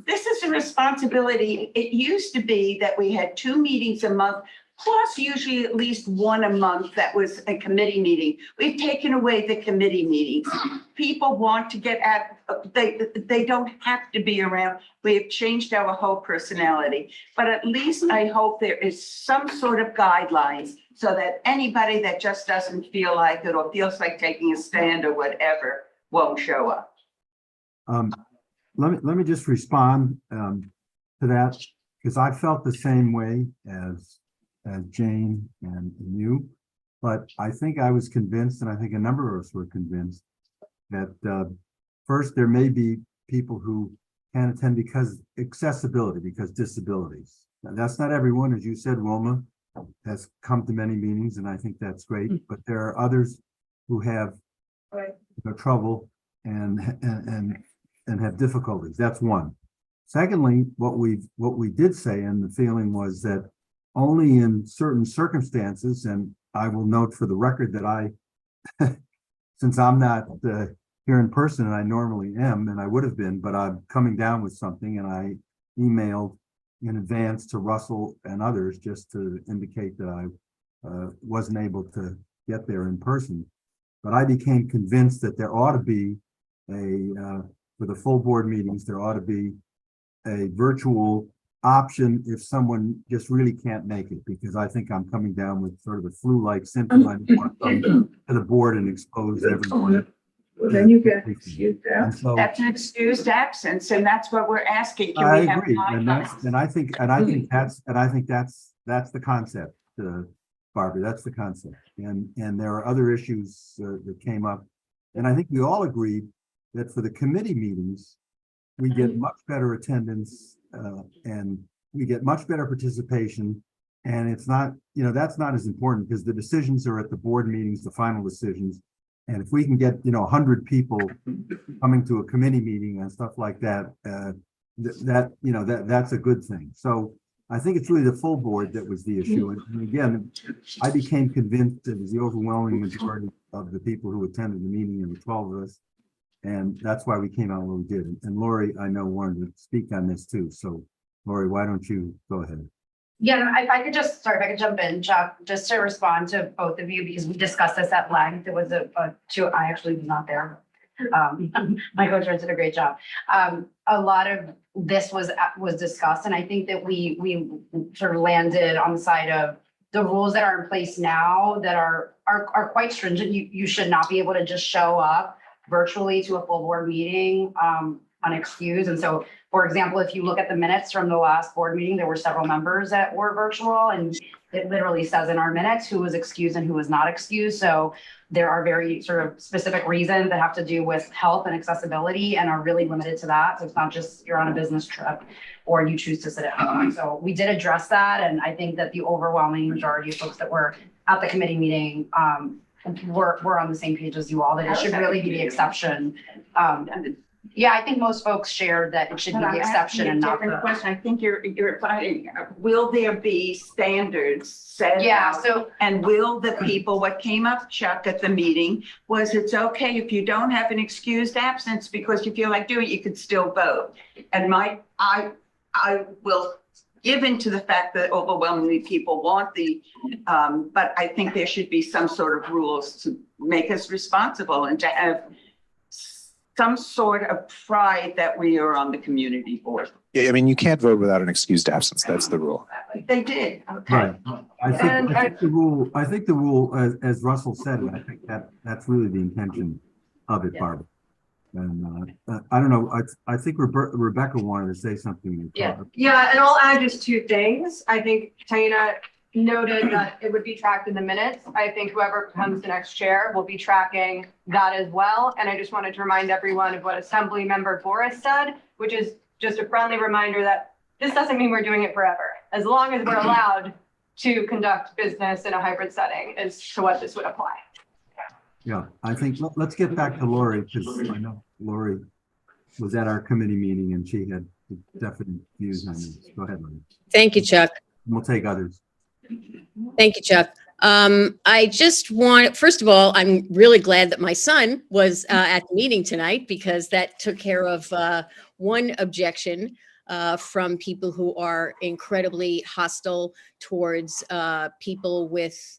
this is a responsibility. It used to be that we had 2 meetings a month, plus usually at least 1 a month that was a committee meeting. We've taken away the committee meetings. People want to get at, they don't have to be around. We have changed our whole personality. But at least I hope there is some sort of guidelines so that anybody that just doesn't feel like it or feels like taking a stand or whatever won't show up. Let me just respond to that, because I felt the same way as Jane and you, but I think I was convinced, and I think a number of us were convinced, that first, there may be people who can't attend because accessibility, because disabilities. Now, that's not everyone, as you said, Wilma has come to many meetings, and I think that's great, but there are others who have trouble and have difficulties. That's one. Secondly, what we did say, and the feeling was that only in certain circumstances, and I will note for the record that since I'm not here in person, and I normally am, and I would have been, but I'm coming down with something, and I emailed in advance to Russell and others just to indicate that I wasn't able to get there in person. But I became convinced that there ought to be for the full board meetings, there ought to be a virtual option if someone just really can't make it, because I think I'm coming down with sort of a flu-like symptom. I don't want to come to the board and expose everyone. Well, then you get excused absence. So, that's an excused absence, and that's what we're asking. Can I we have agree, and I think that's the concept, Barbara. That's the concept, and there are other issues that came up, and I think we all agreed that for the committee meetings, we get much better attendance and we get much better participation. And it's not, that's not as important because the decisions are at the board meetings, the final decisions. And if we can get, 100 people coming to a committee meeting and stuff like that, that's a good thing. So I think it's really the full board that was the issue. And again, I became convinced it was the overwhelming majority of the people who attended the meeting, and the 12 of us. And that's why we came out where we did. And Lori, I know, wanted to speak on this too. So Lori, why don't you go ahead? Yeah, if I could jump in, Chuck, just to respond to both of you, because we discussed this at length. It was I actually was not there. My co-chairs did a great job. A lot of this was discussed, and I think that we sort of landed on the side of the rules that are in place now that are are quite stringent. You should not be able to just show up virtually to a full board meeting unexcused. And so, for example, if you look at the minutes from the last board meeting, there were several members that were virtual, and it literally says in our minutes who was excused and who was not excused. So there are very sort of specific reasons that have to do with health and accessibility and are really limited to that. So it's not just you're on a business trip or you choose to sit at home. So we did address that. And I think that the overwhelming majority of folks that were at the committee meeting were on the same page as you all, that it should really be the exception. Yeah, I think most folks shared that it should be the exception and not the. Question. I think you're finding, will there be standards set? Yeah, out? so. And will the people, what came up, Chuck, at the meeting was it's okay if you don't have an excused absence because you feel like doing it, you could still vote. And I will give into the fact that overwhelmingly people want but I think there should be some sort of rules to make us responsible and to have some sort of pride that we are on the community board. Yeah, I mean, you can't vote without an excused absence. That's the rule. They did, okay. Right. I think the rule, as Russell said, I think that's really the intention of it, Barbara. And I don't know, I think Rebecca wanted to say something. Yeah, and I'll add just two things. I think Taina noted that it would be tracked in the minutes. I think whoever becomes the next chair will be tracking that as well. And I just wanted to remind everyone of what Assembly Member Boris said, which is just a friendly reminder that this doesn't mean we're doing it forever. As long as we're allowed to conduct business in a hybrid setting is to what this would apply. Yeah, I think let's get back to Lori, because I know Lori was at our committee meeting and she had definite views on this. Go ahead, Lori. Thank you, Chuck. We'll take others. Thank you, Chuck. I just want, first of all, I'm really glad that my son was at the meeting tonight, because that took care of one objection from people who are incredibly hostile towards people with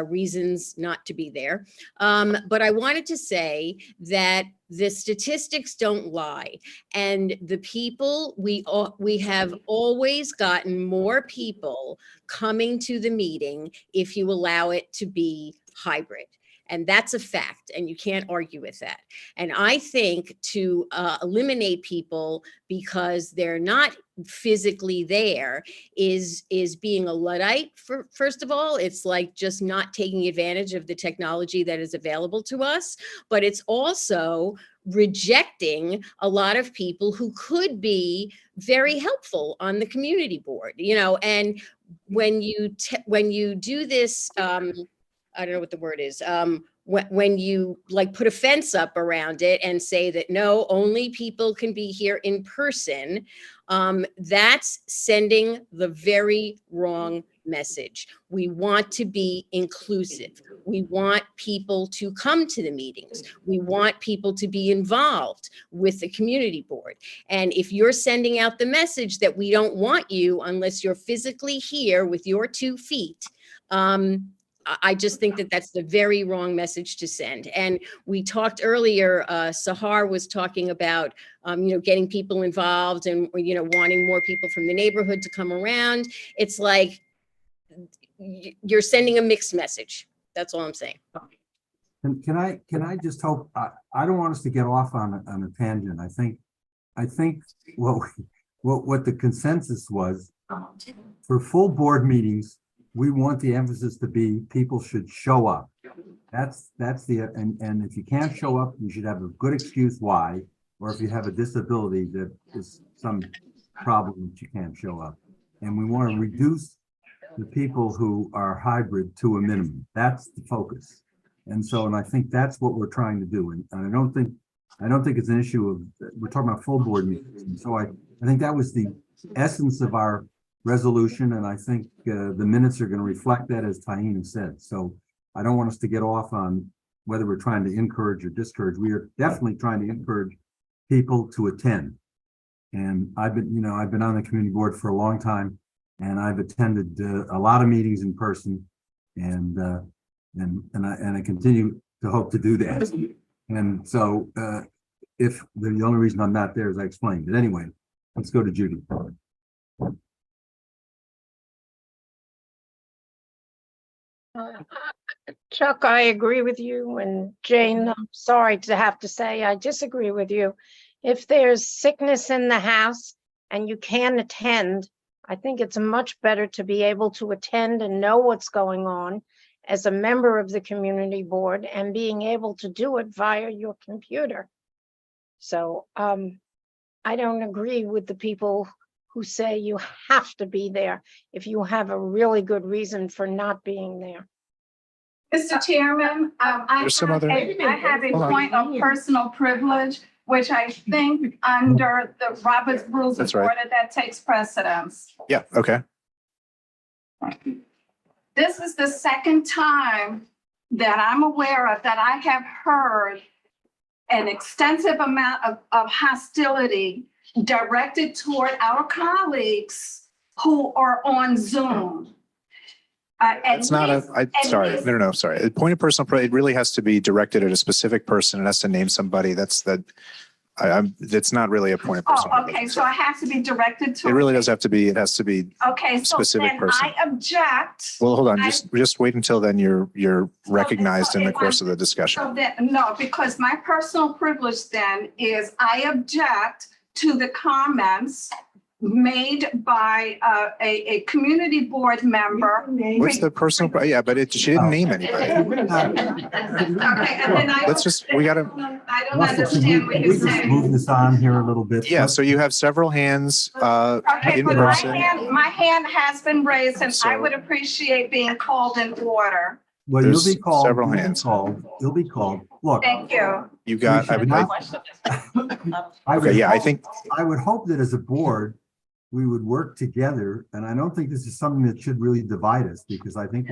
reasons not to be there. But I wanted to say that the statistics don't lie, and the people, we have always gotten more people coming to the meeting if you allow it to be hybrid. And that's a fact, and you can't argue with that. And I think to eliminate people because they're not physically there is being a Luddite. First of all, it's like just not taking advantage of the technology that is available to us, but it's also rejecting a lot of people who could be very helpful on the community board, and when you do this, I don't know what the word is. When you like put a fence up around it and say that no, only people can be here in person, that's sending the very wrong message. We want to be inclusive. We want people to come to the meetings. We want people to be involved with the community board. And if you're sending out the message that we don't want you unless you're physically here with your 2 feet, I just think that that's the very wrong message to send. And we talked earlier, Sahar was talking about, getting people involved and, wanting more people from the neighborhood to come around. It's like you're sending a mixed message. That's all I'm saying. Can I just hope, I don't want us to get off on a tangent. I think what the consensus was for full board meetings, we want the emphasis to be people should show up. That's and if you can't show up, you should have a good excuse why, or if you have a disability that is some problem that you can't show up. And we want to reduce the people who are hybrid to a minimum. That's the focus. And I think that's what we're trying to do. And I don't think it's an issue of, we're talking about full board meetings. And so I think that was the essence of our resolution, and I think the minutes are going to reflect that, as Taina said. So I don't want us to get off on whether we're trying to encourage or discourage. We are definitely trying to encourage people to attend. And I've been on the community board for a long time, and I've attended a lot of meetings in person, and I continue to hope to do that. And so if the only reason I'm not there is I explained. But anyway, let's go to Judy. Chuck, I agree with you, and Jane, I'm sorry to have to say, I disagree with you. If there's sickness in the house and you can't attend, I think it's much better to be able to attend and know what's going on as a member of the community board and being able to do it via your computer. So I don't agree with the people who say you have to be there if you have a really good reason for not being there. Mr. Chairman, I There's some have other- I have a Hold on. point of personal privilege, which I think under the Robert's Rules of That's right. Order, that takes precedence. Yeah, okay. This is the second time that I'm aware of that I have heard an extensive amount of hostility directed toward our colleagues who are on Zoom. It's not sorry, no, sorry. A point of personal, it really has to be directed at a specific person. It has to name somebody. That's not really a point of personal. Oh, okay, so I have to be directed to. It really does have to be, it has to be Okay, so specific then person. I object. Well, hold on, I- just wait until then you're recognized in the course of the discussion. So that, no, because my personal privilege then is I object to the comments made by a community board member. What's the personal, yeah, but she didn't name anybody. Okay, and then I. Let's just, we gotta, I don't understand what you're We just saying. move this on here a little bit. yeah, so you have several hands Okay, in but my person. hand has been raised and I So- would appreciate being called in order. Well, you'll There's be called. several you'll be hands. called, You'll be called. Look. Thank you. You got, I would, would okay, yeah, I hope- think, I would hope that as a board, we would work together, and I don't think this is something that should really divide us, because I think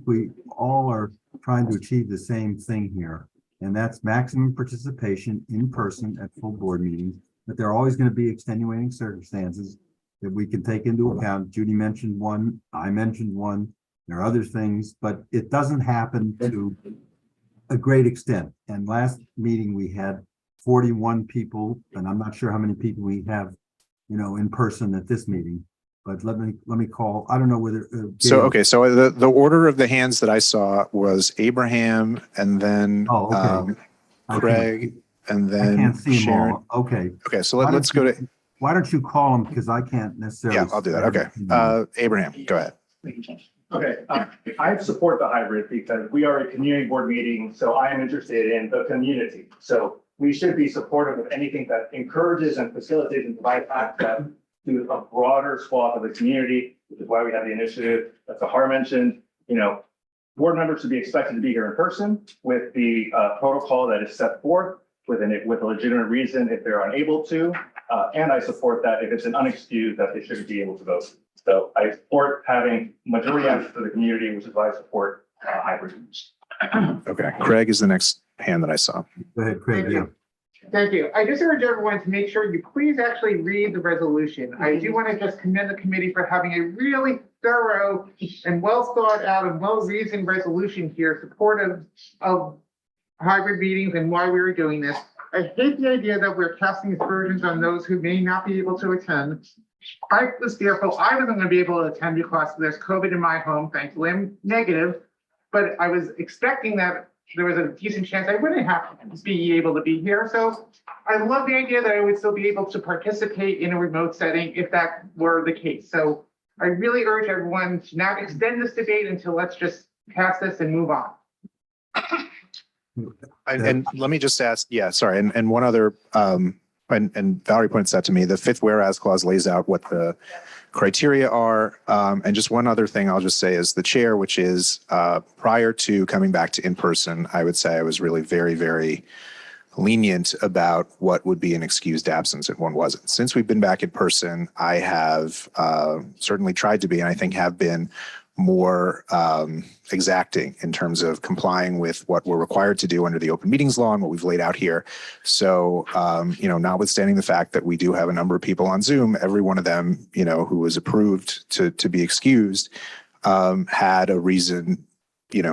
we all are trying to achieve the same thing here. And that's maximum participation in person at full board meetings, but there are always going to be extenuating circumstances that we can take into account. Judy mentioned one, I mentioned one, there are other things, but it doesn't happen to a great extent. And last meeting, we had 41 people, and I'm not sure how many people we have, in person at this meeting, but let me call, I don't know whether. so, okay, so the order of the hands that I saw was Abraham and then Craig and I then can't see them Sharon. all. Okay. Okay, so let's go to, Why don't you call them? Because I can't necessarily. yeah, I'll do that. Okay. Abraham, go ahead. Okay, I support the hybrid because we are a community board meeting, so I am interested in the community. So we should be supportive of anything that encourages and facilitates and provides access to a broader swath of the community, which is why we have the initiative that Sahar mentioned. Board members should be expected to be here in person with the protocol that is set forth with a legitimate reason if they're unable to. And I support that if it's an unexcused that they shouldn't be able to vote. So I support having majority access to the community, which is why I support hybrid. Okay, Craig is the next hand that I saw. Go ahead, Craig. Thank you. Thank you. I just urge everyone to make sure you please actually read the resolution. I do want to just commend the committee for having a really thorough and well thought out and well reasoned resolution here, supportive of hybrid meetings and why we were doing this. I hate the idea that we're casting aspersions on those who may not be able to attend. I was fearful I wasn't going to be able to attend because there's COVID in my home. Thankfully, I'm negative, but I was expecting that there was a decent chance I wouldn't have to be able to be here. So I love the idea that I would still be able to participate in a remote setting if that were the case. So I really urge everyone to not extend this debate until let's just pass this and move on. And let me just ask, yeah, sorry, and one other, and Valerie points out to me, the fifth whereas clause lays out what the criteria are. And just one other thing I'll just say is the chair, which is prior to coming back to in-person, I would say I was really very, very lenient about what would be an excused absence and one wasn't. Since we've been back in person, I have certainly tried to be, and I think have been more exacting in terms of complying with what we're required to do under the open meetings law and what we've laid out here. So, notwithstanding the fact that we do have a number of people on Zoom, every one of them, who was approved to be excused, had a reason,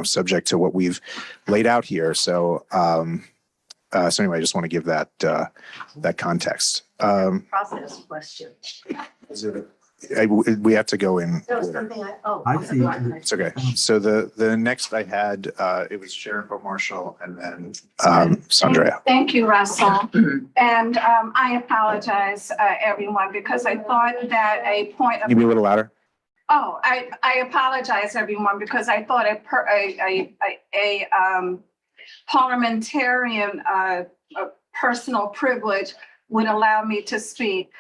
subject to what we've laid out here. So, so anyway, I just want to give that context. Process question. Is it we have to go in. There was order. something I see. It's okay. So the next I had, it was Sharon Marshall and then Sandra. Thank you, Russell. And I apologize, everyone, because I thought that a point Can you be a little louder? Oh, I apologize, everyone, because I thought a parliamentarian a personal privilege would allow me to speak.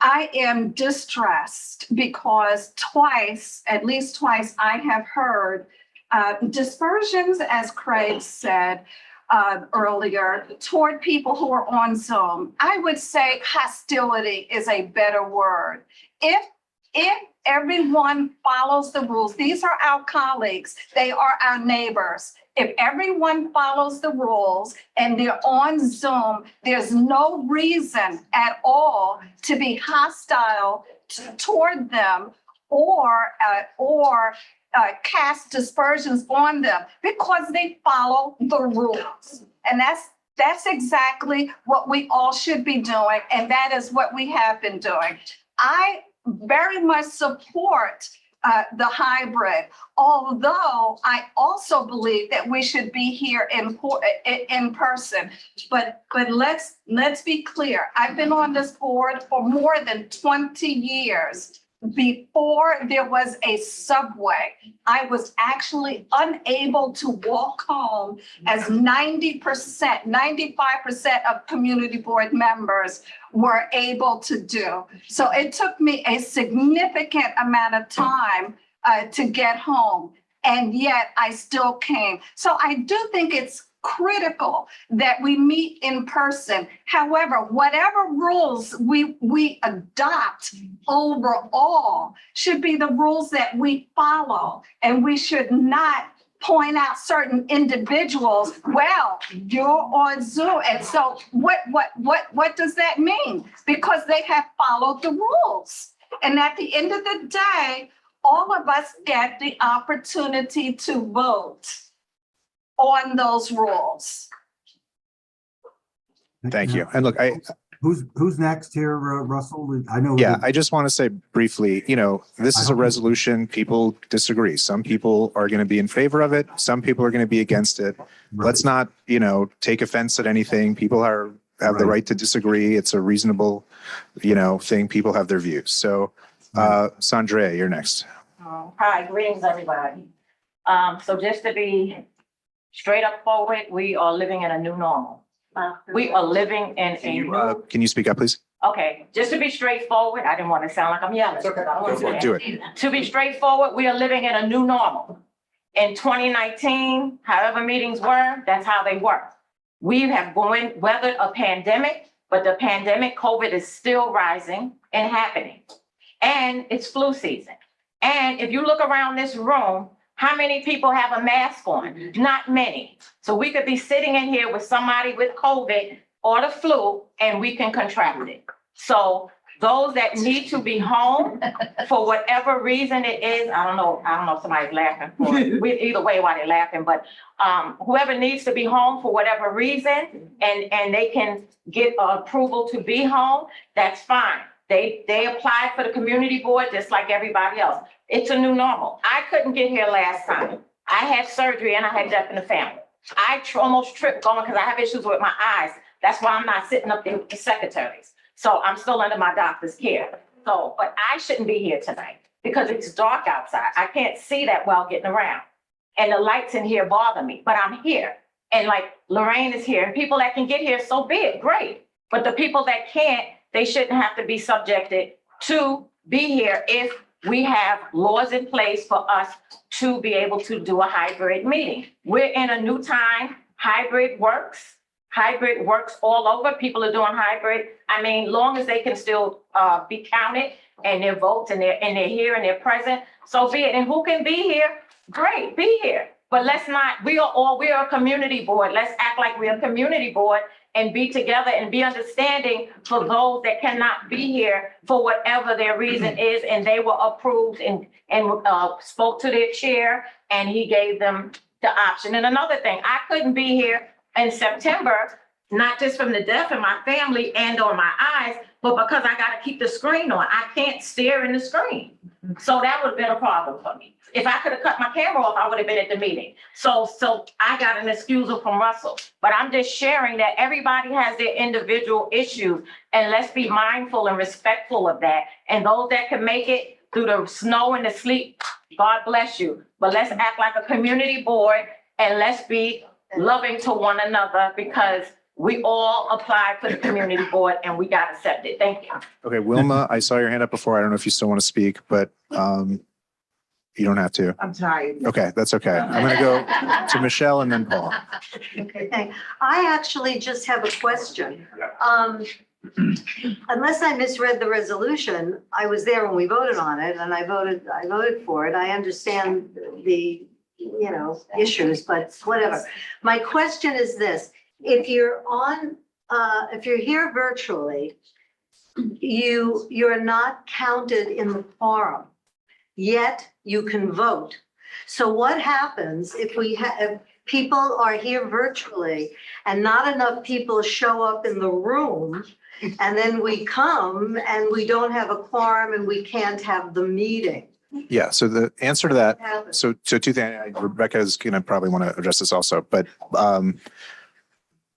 I am distressed because twice, at least twice, I have heard dispersions, as Craig said earlier, toward people who are on Zoom. I would say hostility is a better word. If everyone follows the rules, these are our colleagues, they are our neighbors. If everyone follows the rules and they're on Zoom, there's no reason at all to be hostile toward them or cast dispersions on them because they follow the rules. And that's exactly what we all should be doing. And that is what we have been doing. I very much support the hybrid, although I also believe that we should be here in person. But let's be clear. I've been on this board for more than 20 years. Before there was a subway, I was actually unable to walk home as 90%, 95% of community board members were able to do. So it took me a significant amount of time to get home, and yet I still came. So I do think it's critical that we meet in person. However, whatever rules we adopt overall should be the rules that we follow, and we should not point out certain individuals, well, you're on Zoom. And so what does that mean? Because they have followed the rules. And at the end of the day, all of us get the opportunity to vote on those rules. Thank you. And look, Who's next here, Russell? I know. Yeah, I just want to say briefly, this is a resolution. People disagree. Some people are going to be in favor of it. Some people are going to be against it. Right. Let's not, take offense at anything. People have the right to disagree. It's a reasonable, thing. People have their views. So, Sandra, you're next. Hi, greetings, everybody. So just to be straight up forward, we are living in a new normal. We are living in a new. Can you speak up, please? Okay, just to be straightforward, I didn't want to sound like I'm yelling. It's okay. I don't want Go for it. to Do it. To be straightforward, we are living in a new normal. In 2019, however meetings were, that's how they were. We have weathered a pandemic, but the pandemic, COVID, is still rising and happening. And it's flu season. And if you look around this room, how many people have a mask on? Not many. So we could be sitting in here with somebody with COVID or the flu, and we can contract it. So those that need to be home for whatever reason it is, I don't know if somebody's laughing for either way why they're laughing, but whoever needs to be home for whatever reason and they can get approval to be home, that's fine. They applied for the community board just like everybody else. It's a new normal. I couldn't get here last time. I had surgery and I had death in the family. I almost tripped going because I have issues with my eyes. That's why I'm not sitting up there with the secretaries. So I'm still under my doctor's care. So, but I shouldn't be here tonight because it's dark outside. I can't see that well getting around. And the lights in here bother me, but I'm here. And like Lorraine is here and people that can get here, so be it, great. But the people that can't, they shouldn't have to be subjected to be here if we have laws in place for us to be able to do a hybrid meeting. We're in a new time. Hybrid works. Hybrid works all over. People are doing hybrid. I mean, long as they can still be counted and their votes and they're here and they're present, so be it. And who can be here? Great, be here. But let's not, we are a community board. Let's act like we're a community board and be together and be understanding for those that cannot be here for whatever their reason is. And they were approved and spoke to their chair and he gave them the option. And another thing, I couldn't be here in September not just from the death in my family and on my eyes, but because I gotta keep the screen on. I can't stare in the screen. So that would have been a problem for me. If I could have cut my camera off, I would have been at the meeting. So I got an excusal from Russell, but I'm just sharing that everybody has their individual issues, and let's be mindful and respectful of that. And those that can make it through the snow and the sleet, God bless you. But let's act like a community board and let's be loving to one another, because we all applied for the community board and we got accepted. Thank you. Okay, Wilma, I saw your hand up before. I don't know if you still want to speak, but you don't have to. I'm tired. Okay, that's okay. I'm going to go to Michelle and then Paul. Okay, thanks. I actually just have a question. Unless I misread the resolution, I was there when we voted on it and I voted for it. I understand the, issues, but whatever. My question is this: if you're here virtually, you're not counted in the quorum, yet you can vote. So what happens if people are here virtually and not enough people show up in the room, and then we come and we don't have a quorum and we can't have the meeting? Yeah, so the answer to that, so two things, Rebecca is going to probably want to address this also, but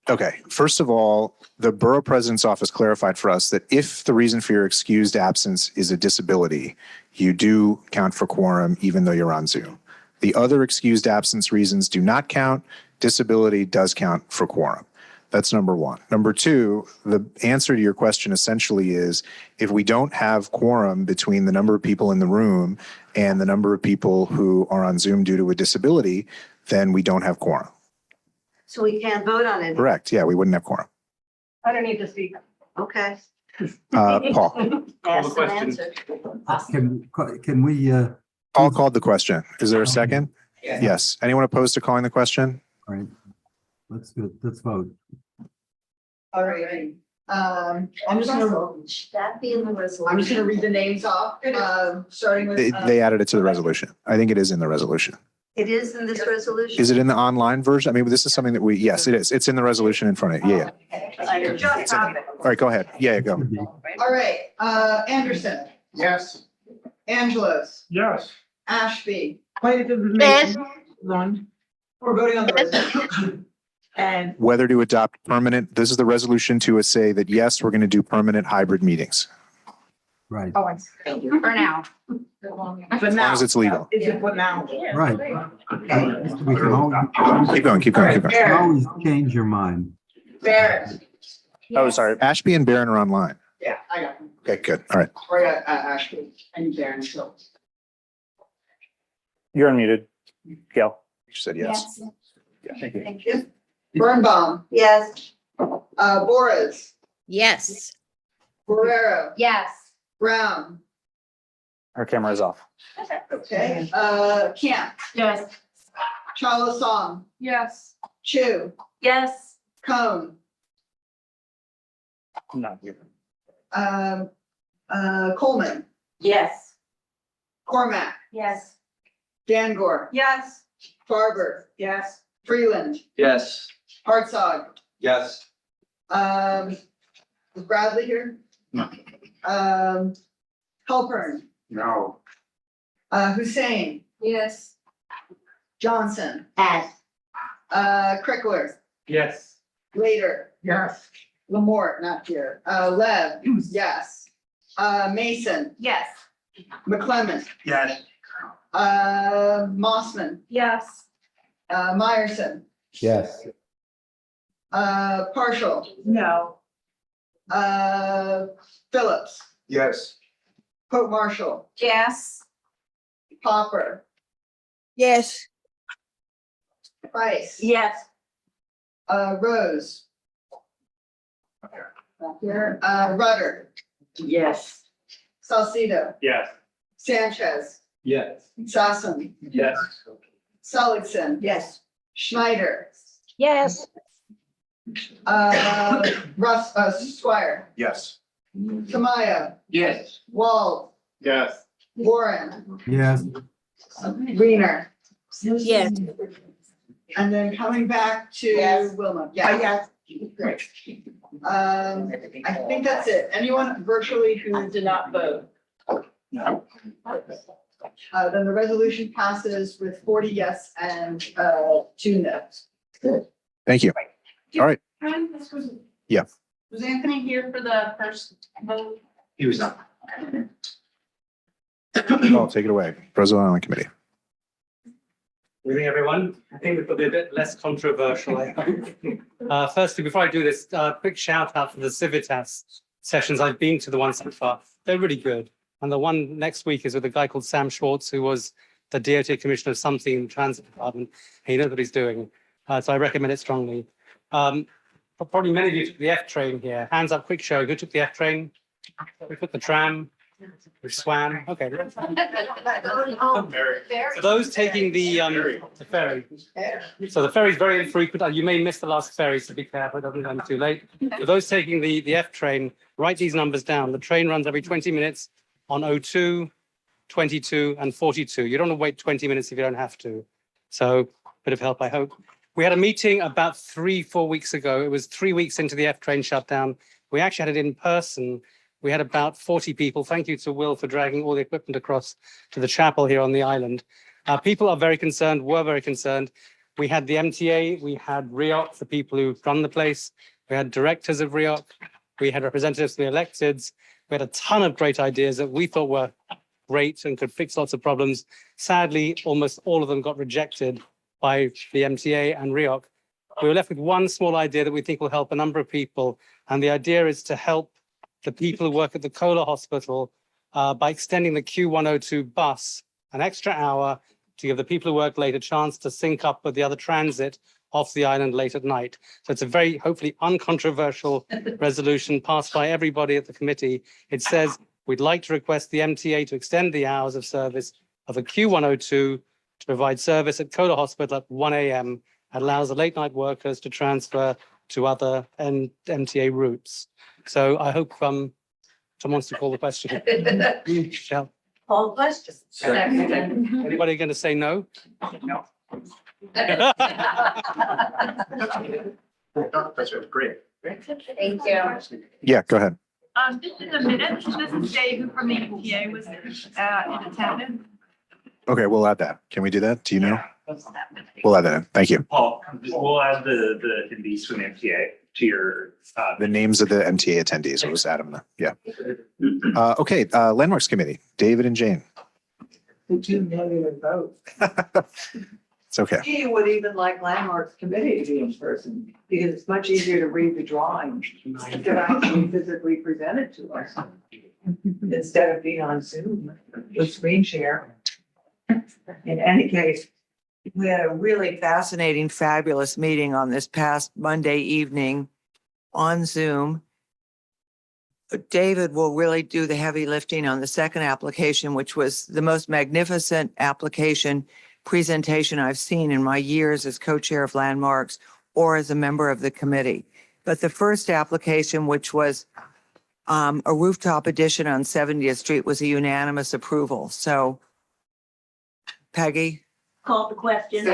okay, first of all, the Borough President's Office clarified for us that if the reason for your excused absence is a disability, you do count for quorum even though you're on Zoom. The other excused absence reasons do not count. Disability does count for quorum. That's number one. Number two, the answer to your question essentially is if we don't have quorum between the number of people in the room and the number of people who are on Zoom due to a disability, then we don't have quorum. So we can't vote on it? Correct. Yeah, we wouldn't have quorum. I don't need to speak. Okay. Paul. Asked and answered. Can we, Paul called the question. Is there a second? Yes. Anyone opposed to calling the question? all right, let's vote. All right. I'm just gonna, That be in the resolution. I'm just gonna read the names off, starting with. They added it to the resolution. I think it is in the resolution. It is in this resolution? Is it in the online version? I mean, this is something that yes, it is. It's in the resolution in front of you. Yeah. It's in it. All right, go ahead. Yeah, go. All right, Anderson. Yes. Angelos. Yes. Ashby. Yes. One. We're voting on the resolution. And Whether to adopt permanent, this is the resolution to say that, yes, we're going to do permanent hybrid meetings. Right, Oh, thank you. For now. as long as it's legal. Is it for now? right. We can always, Keep going, keep going, keep you going. can always change your mind. Barrett. Oh, sorry. Ashby and Barron are online. Yeah, I got him. Okay, good. All right. Or Ashby and Barron, so. You're unmuted, Gail. You said yes. Yeah, thank you. Thank you. Birnbaum. Yes. Boris. Yes. Guerrero. Yes. Brown. Her camera is off. Okay, Camp. Yes. Chalasong. Yes. Chu. Yes. Cone. Not here. Coleman. Yes. Cormac. Yes. Dangor. Yes. Farber. Yes. Freeland. Yes. Hartzog. Yes. Is Bradley here? No. Halpern. No. Hussein. Yes. Johnson. Yes. Crickler. Yes. Later. Yes. Lamort, not here. Lev. Yes. Mason. Yes. McClement. Yes. Mossman. Yes. Meyerson. Yes. Partial. No. Phillips. Yes. Pope Marshall. Yes. Popper. Yes. Price. Yes. Rose. Not here. Rudder. Yes. Salcido. Yes. Sanchez. Yes. Sassen. Yes. Seligson. Yes. Schneider. Yes. Squire. Yes. Tamayo. Yes. Wald. Yes. Warren. Yes. Wiener. Yes. And then coming back to Wilma. Yes. Great. I think that's it. Anyone virtually who did not vote? No. Then the resolution passes with 40 yes and 2 no's. Thank you. All right. Yeah. Was Anthony here for the first vote? He was not. I'll take it away. President on the committee. Good evening, everyone. I think it'll be a bit less controversial, I hope. Firstly, before I do this, quick shout out for the Civitas sessions. I've been to the ones so far. They're really good. And the one next week is with a guy called Sam Schwartz, who was the DOT commissioner of something in the transit department. He knows what he's doing. So I recommend it strongly. Probably many of you took the F train here. Hands up, quick show. Who took the F train? We took the tram. We swam. Okay. For those taking the ferry. So the ferry is very infrequent. You may miss the last ferry, so be careful. It doesn't come too late. For those taking the F train, write these numbers down. The train runs every 20 minutes on 02, 22, and 42. You don't want to wait 20 minutes if you don't have to. So bit of help, I hope. We had a meeting about 3-4 weeks ago. It was 3 weeks into the F train shutdown. We actually had it in person. We had about 40 people. Thank you to Will for dragging all the equipment across to the chapel here on the island. People are very concerned, were very concerned. We had the MTA, we had REOC, the people who run the place. We had directors of REOC. We had representatives of the electeds. We had a ton of great ideas that we thought were great and could fix lots of problems. Sadly, almost all of them got rejected by the MTA and REOC. We were left with one small idea that we think will help a number of people. And the idea is to help the people who work at the Kohler Hospital by extending the Q102 bus an extra hour to give the people who work late a chance to sync up with the other transit off the island late at night. So it's a very, hopefully, uncontroversial resolution passed by everybody at the committee. It says, we'd like to request the MTA to extend the hours of service of the Q102 to provide service at Kohler Hospital at 1 a.m. and allows the late night workers to transfer to other MTA routes. So I hope someone wants to call the question. Michelle. All questions. Anybody going to say no? No. That's great. Thank you. Yeah, go ahead. Just in the minutes, this is Dave who from the EPA was in attendance. Okay, we'll add that. Can we do that? Do you know? We'll add that in. Thank you. Paul, we'll add the attendees from the MTA to your. The names of the MTA attendees. We'll just add them. Yeah. Okay, Landmarks Committee, David and Jane. The 2 million vote. It's okay. He would even like Landmarks Committee to be in person because it's much easier to read the drawings that actually physically presented to us instead of being on Zoom with screen share. In any case, we had a really fascinating, fabulous meeting on this past Monday evening on Zoom. David will really do the heavy lifting on the second application, which was the most magnificent application presentation I've seen in my years as co-chair of Landmarks or as a member of the committee. But the first application, which was a rooftop addition on 70th Street, was a unanimous approval. So Peggy? Call the question.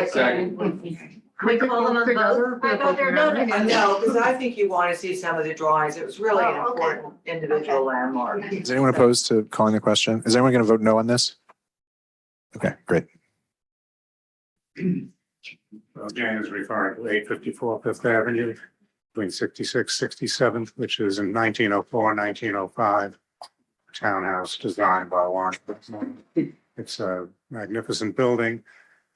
We call them a vote. I thought they were voting. No, because I think you want to see some of the drawings. It was really an important individual landmark. Is anyone opposed to calling the question? Is anyone going to vote no on this? Okay, great. Well, Jane is referring to 854 Fifth Avenue between 66, 67th, which is in 1904, 1905. Townhouse designed by Warren. It's a magnificent building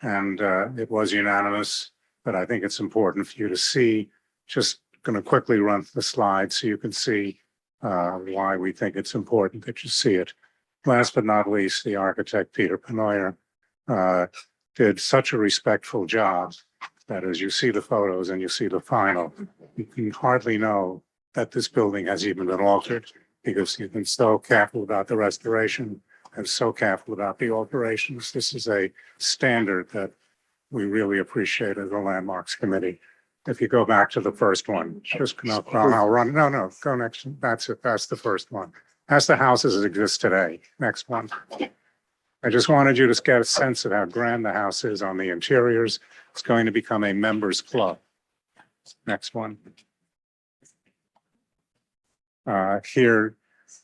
and it was unanimous, but I think it's important for you to see. Just going to quickly run the slide so you can see why we think it's important that you see it. Last but not least, the architect, Peter Penoyer, did such a respectful job that as you see the photos and you see the final, you can hardly know that this building has even been altered because he's been so careful about the restoration and so careful about the alterations. This is a standard that we really appreciate as a Landmarks Committee. If you go back to the first one, just no, go next. That's it. That's the first one. That's the house as it exists today. Next one. I just wanted you to get a sense of how grand the house is on the interiors. It's going to become a members club. Next one. Here,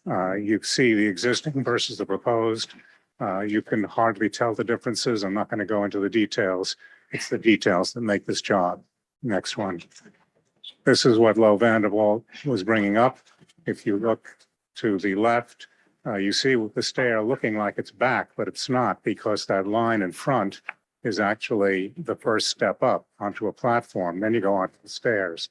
you see the existing versus the proposed. You can hardly tell the differences. I'm not going to go into the details. It's the details that make this job. Next one. This is what Lo Vanderwall was bringing up. If you look to the left, you see the stair looking like it's back, but it's not, because that line in front is actually the first step up onto a platform. Then you go onto the stairs.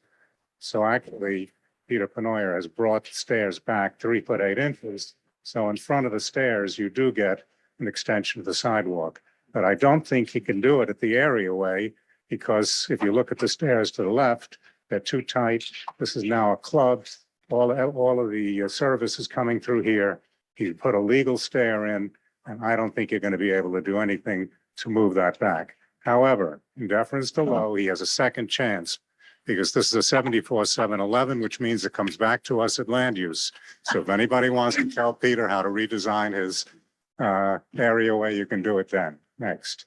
So actually, Peter Penoyer has brought the stairs back 3'8". So in front of the stairs, you do get an extension of the sidewalk. But I don't think he can do it at the areaway, because if you look at the stairs to the left, they're too tight. This is now a club. All of the service is coming through here. He put a legal stair in, and I don't think you're going to be able to do anything to move that back. However, in deference to Lowe, he has a second chance, because this is a 74-711, which means it comes back to us at land use. So if anybody wants to tell Peter how to redesign his areaway, you can do it then. Next.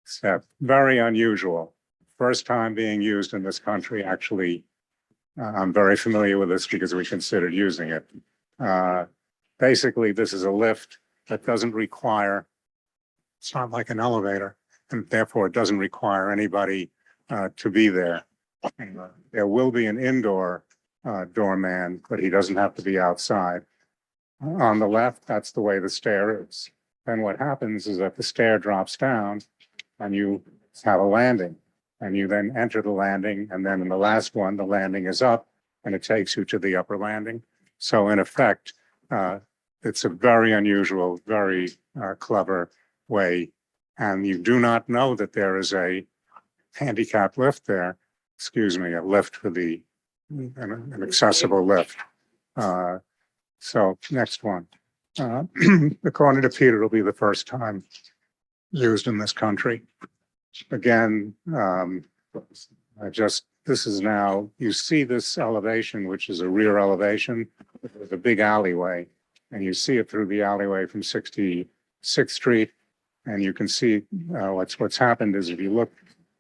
Step, very unusual. First time being used in this country. Actually, I'm very familiar with this because we considered using it. Basically, this is a lift that doesn't require, it's not like an elevator, and therefore it doesn't require anybody to be there. There will be an indoor doorman, but he doesn't have to be outside. On the left, that's the way the stair is. Then what happens is that the stair drops down and you have a landing, and you then enter the landing, and then in the last one, the landing is up and it takes you to the upper landing. So in effect, it's a very unusual, very clever way. And you do not know that there is a handicap lift there, excuse me, a lift for an accessible lift. So next one. According to Peter, it'll be the first time used in this country. Again, this is now, you see this elevation, which is a rear elevation with a big alleyway, and you see it through the alleyway from 66th Street. And you can see what's happened is, if you look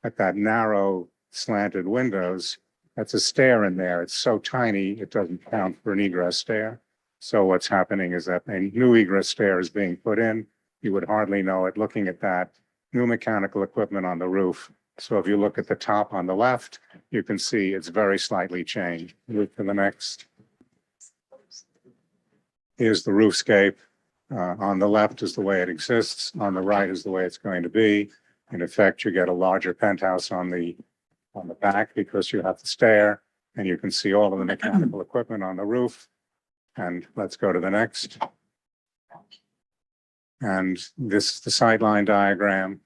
at that narrow slanted windows, that's a stair in there. It's so tiny, it doesn't count for an egress stair. So what's happening is that a new egress stair is being put in. You would hardly know it looking at that. New mechanical equipment on the roof. So if you look at the top on the left, you can see it's very slightly changed. Move to the next. Here's the roofscape. On the left is the way it exists. On the right is the way it's going to be. In effect, you get a larger penthouse on the back because you have the stair, and you can see all of the mechanical equipment on the roof. And let's go to the next. And this is the sightline diagram.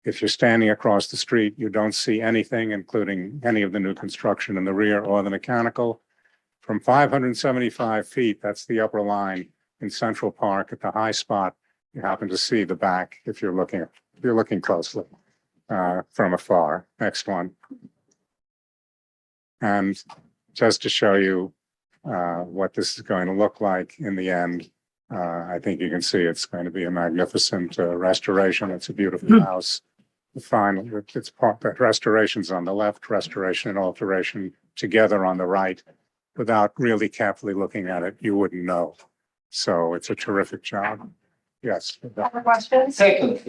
If you're standing across the street, you don't see anything, including any of the new construction in the rear or the mechanical. From 575 feet, that's the upper line in Central Park at the high spot. You happen to see the back if you're looking closely from afar. Next one. And just to show you what this is going to look like in the end, I think you can see it's going to be a magnificent restoration. It's a beautiful house. Finally, it's part that restoration's on the left, restoration and alteration together on the right. Without really carefully looking at it, you wouldn't know. So it's a terrific job. Yes. Other questions? Second,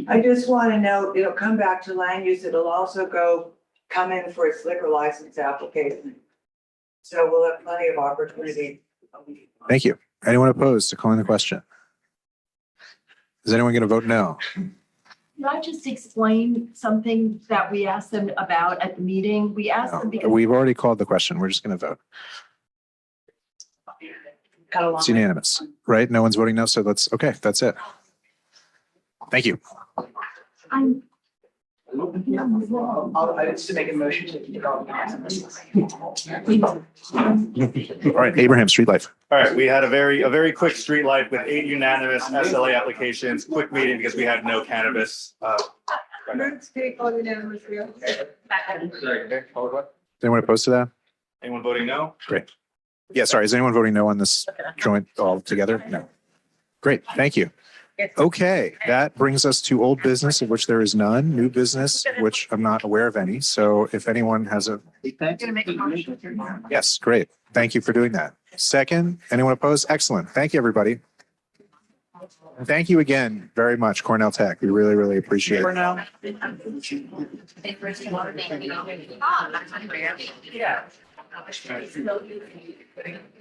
I just want to note, it'll come back to land use. It'll also come in for its liquor license application. So we'll have plenty of opportunity. Thank you. Anyone opposed to calling the question? Is anyone going to vote no? Can I just explain something that we asked them about at the meeting? We asked them because. We've already called the question. We're just going to vote. It's unanimous, right? No one's voting no, so okay, that's it. Thank you. I just make a motion to develop. All right, Abraham, Street Life. All right, we had a very quick street life with 8 unanimous SLA applications, quick meeting because we had no cannabis. Is anyone opposed to that? Anyone voting no? Great. Yeah, sorry, is anyone voting no on this joint all together? No. Great, thank you. Okay, that brings us to old business, of which there is none, new business, which I'm not aware of any. So if anyone has a, Gonna make a motion. yes, great. Thank you for doing that. Second, anyone opposed? Excellent. Thank you, everybody. And thank you again very much, Cornell Tech. We really, really appreciate it. Yeah.